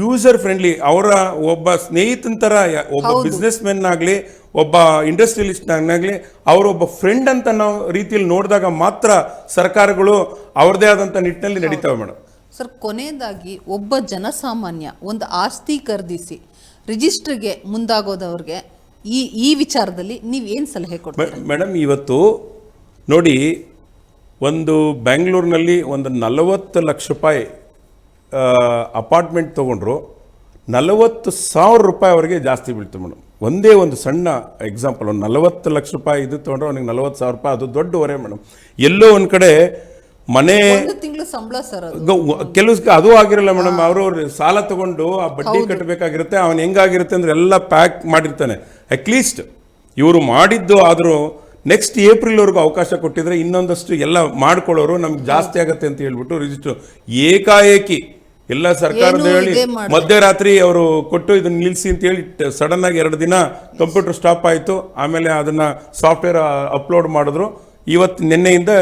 ಯೂಸರ್ ಫ್ರೆಂಡ್ಲಿ, ಅವರ ಒಬ್ಬ ಸ್ನೇಹಿತನ ತರ, ಒಬ್ಬ ಬಿಸ್ನೆಸ್ ಮೆನ್ ಆಗ್ಲಿ, ಒಬ್ಬ ಇಂಡಸ್ಟ್ರಿಯಲಿಸ್ಟ್ ಆಗ್ಲಿ, ಅವರೊಬ್ಬ ಫ್ರೆಂಡ್ ಅಂತ ನಾವು ರೀತಿಯಲ್ಲಿ ನೋಡಿದಾಗ ಮಾತ್ರ ಸರ್ಕಾರಗಳು ಅವ್ರದೇ ಆದಂತ ನಿಟ್ಟಿನಲ್ಲಿ ನಡೀತಾವೆ ಮೇಡಮ್. ಸರ್, ಕೊನೆಯದಾಗಿ ಒಬ್ಬ ಜನಸಾಮಾನ್ಯ ಒಂದು ಆಸ್ತಿ ಖರೀದಿಸಿ ರಿಜಿಸ್ಟರ್ಗೆ ಮುಂದಾಗೋದವ್ರಿಗೆ ಈ ವಿಚಾರದಲ್ಲಿ ನೀವೇನು ಸಲಹೆ ಕೊಡ್ತೀರಾ ಮೇಡಮ್? ಇವತ್ತು ನೋಡಿ, ಒಂದು ಬೆಂಗಳೂರಿನಲ್ಲಿ ಒಂದು 40 ಲಕ್ಷ ರೂಪಾಯಿ ಅಪಾರ್ಟ್ಮೆಂಟ್ ತೊಗೊಂಡ್ರು 40,000 ರೂಪಾಯಿ ಅವರಿಗೆ ಜಾಸ್ತಿ ಬೀಳ್ತು ಮೇಡಮ್. ಒಂದೇ ಒಂದು ಸಣ್ಣ ಎಕ್ಸಾಂಪಲ್, ಒಂದು 40 ಲಕ್ಷ ರೂಪಾಯಿ ಇದು ತೊಗೊಂಡ್ರೆ ಅವನಿಗೆ 40,000 ರೂಪಾಯಿ, ಅದು ದೊಡ್ಡ ಹೊರೆ ಮೇಡಮ್. ಎಲ್ಲೋ ಒಂದು ಕಡೆ ಮನೆ ತಿಂಗಳು ಸಂಬಳ ಸರ್, ಕೆಲವು ಅದು ಆಗಿರಲ್ಲ ಮೇಡಮ್. ಅವರು ಸಾಲ ತಗೊಂಡು ಆ ಬಡ್ಡಿ ಕಟ್ಟಬೇಕಾಗಿರುತ್ತೆ. ಅವನು ಹೆಂಗಾಗಿರುತ್ತೆ ಅಂದ್ರೆ ಎಲ್ಲ ಪ್ಯಾಕ್ ಮಾಡಿರ್ತಾನೆ. ಅಟ್ಲೀಸ್ಟ್ ಇವರು ಮಾಡಿದ್ದು ಆದರೂ ನೆಕ್ಸ್ಟ್ ಏಪ್ರಿಲ್ವರೆಗೂ ಅವಕಾಶ ಕೊಟ್ಟಿದ್ರೆ ಇನ್ನೊಂದಷ್ಟು ಎಲ್ಲ ಮಾಡ್ಕೊಳ್ಳೋರು ನಮ್ಗೆ ಜಾಸ್ತಿ ಆಗತ್ತೆ ಅಂತ ಹೇಳ್ಬಿಟ್ಟು ರಿಜಿಸ್ಟರ್ ಏಕಾಏಕಿ ಎಲ್ಲ ಸರ್ಕಾರದ ಹೇಳಿ ಮಧ್ಯರಾತ್ರಿ ಅವರು ಕೊಟ್ಟು ಇದನ್ನ ನಿಲ್ಲಿಸಿ ಅಂತ ಹೇಳಿ ಸಡನ್ ಆಗಿ 2 ದಿನ ಕಂಪ್ಯೂಟರ್ ಸ್ಟಾಪ್ ಆಯಿತು. ಆಮೇಲೆ ಅದನ್ನ ಸಾಫ್ಟ್ವೇರ್ ಅಪ್ಲೋಡ್ ಮಾಡಿದ್ರು. ಇವತ್ತು ನಿನ್ನೆಯಿಂದ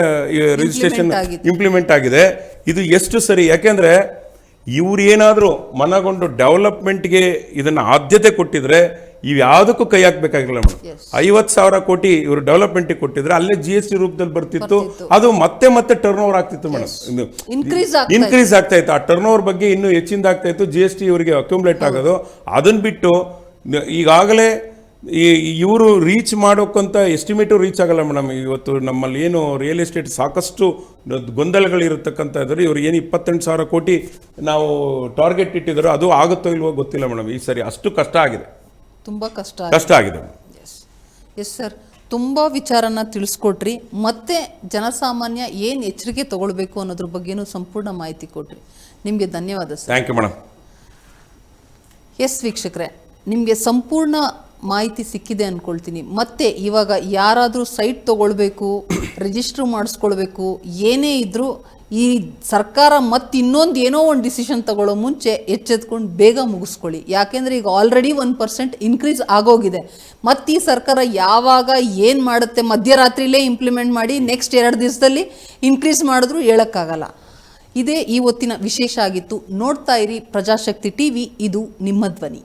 ರಿಜಿಸ್ಟ್ರೇಷನ್ ಇಂಪ್ಲಿಮೆಂಟ್ ಆಗಿದೆ. ಇದು ಎಷ್ಟು ಸರಿ? ಯಾಕೆಂದ್ರೆ ಇವ್ರು ಏನಾದರೂ ಮನಗೊಂಡು ಡೆವಲಪ್ಮೆಂಟ್ಗೆ ಇದನ್ನ ಆದ್ಯತೆ ಕೊಟ್ಟಿದ್ರೆ ಇವ್ಯಾವುದಕ್ಕೂ ಕೈ ಹಾಕ್ಬೇಕಾಗಿಲ್ಲ ಮೇಡಮ್. 50,000 ಕೋಟಿ ಇವರು ಡೆವಲಪ್ಮೆಂಟ್ಗೆ ಕೊಟ್ಟಿದ್ರೆ ಅಲ್ಲೇ GST ರೂಪದಲ್ಲಿ ಬರ್ತಿತ್ತು. ಅದು ಮತ್ತೆ ಟರ್ನ್ ಓವರ್ ಆಗ್ತಿತ್ತು ಮೇಡಮ್, ಇನ್ಕ್ರೀಸ್ ಆಗ್ತಾ ಇತ್ತು. ಆ ಟರ್ನ್ ಓವರ್ ಬಗ್ಗೆ ಇನ್ನೂ ಹೆಚ್ಚಿಂದ ಆಗ್ತಾ ಇತ್ತು. GST ಇವರಿಗೆ ಅಕ್ಯುಮುಲೇಟ್ ಆಗೋದು. ಅದನ್ನ ಬಿಟ್ಟು ಈಗಾಗಲೇ ಇವರು ರೀಚ್ ಮಾಡೋಕ್ಕಂತ ಎಸ್ಟಿಮೇಟು ರೀಚ್ ಆಗಲ್ಲ ಮೇಡಮ್. ಇವತ್ತು ನಮ್ಮಲ್ಲಿ ಏನು ರಿಯಲ್ ಎಸ್ಟೇಟ್ ಸಾಕಷ್ಟು ಗೊಂದಲಗಳಿರತಕ್ಕಂಥ ಇದ್ರೆ ಇವರು ಏನು 28,000 ಕೋಟಿ ನಾವು ಟಾರ್ಗೆಟ್ ಇಟ್ಟಿದ್ರು, ಅದು ಆಗುತ್ತೋ ಇಲ್ವೋ ಗೊತ್ತಿಲ್ಲ ಮೇಡಮ್. ಈ ಸರಿ ಅಷ್ಟು ಕಷ್ಟ ಆಗಿದೆ, ತುಂಬ ಕಷ್ಟ ಆಗಿದೆ. ಎಸ್ ಸರ್, ತುಂಬ ವಿಚಾರನ ತಿಳಿಸ್ಕೊಟ್ರಿ. ಮತ್ತೆ ಜನಸಾಮಾನ್ಯ ಏನು ಎಚ್ಚರಿಕೆ ತಗೊಳ್ಬೇಕು ಅನ್ನೋದ್ರ ಬಗ್ಗೆನೂ ಸಂಪೂರ್ಣ ಮಾಹಿತಿ ಕೊಟ್ರಿ. ನಿಮಗೆ ಧನ್ಯವಾದ sir. Thank you madam. Yes ವೀಕ್ಷಕರೇ, ನಿಮಗೆ ಸಂಪೂರ್ಣ ಮಾಹಿತಿ ಸಿಕ್ಕಿದೆ ಅಂದ್ಕೊಳ್ತೀನಿ. ಮತ್ತೆ ಇವಾಗ ಯಾರಾದರೂ ಸೈಟ್ ತೊಗೊಳ್ಬೇಕು, ರಿಜಿಸ್ಟ್ರ್ ಮಾಡಿಸ್ಕೊಳ್ಬೇಕು, ಏನೇ ಇದ್ದರೂ ಈ ಸರ್ಕಾರ ಮತ್ತೆ ಇನ್ನೊಂದು ಏನೋ ಒಂದು ಡಿಸಿಷನ್ ತಗೊಳ್ಳೋ ಮುಂಚೆ ಎಚ್ಚೆತ್ಕೊಂಡು ಬೇಗ ಮುಗಿಸ್ಕೊಳ್ಳಿ. ಯಾಕೆಂದರೆ ಈಗ ಆಲ್ರೆಡಿ 1% ಇನ್ಕ್ರೀಸ್ ಆಗೋಗಿದೆ. ಮತ್ತು ಈ ಸರ್ಕಾರ ಯಾವಾಗ ಏನು ಮಾಡುತ್ತೆ, ಮಧ್ಯರಾತ್ರಿಲೇ ಇಂಪ್ಲಿಮೆಂಟ್ ಮಾಡಿ ನೆಕ್ಸ್ಟ್ 2 ದಿವಸದಲ್ಲಿ ಇನ್ಕ್ರೀಸ್ ಮಾಡಿದ್ರು ಹೇಳೋಕ್ಕಾಗಲ್ಲ. ಇದೇ ಇವತ್ತಿನ ವಿಶೇಷ ಆಗಿತ್ತು. ನೋಡ್ತಾ ಇರಿ ಪ್ರಜಾಶಕ್ತಿ ಟಿವಿ, ಇದು ನಿಮ್ಮ ಧ್ವನಿ.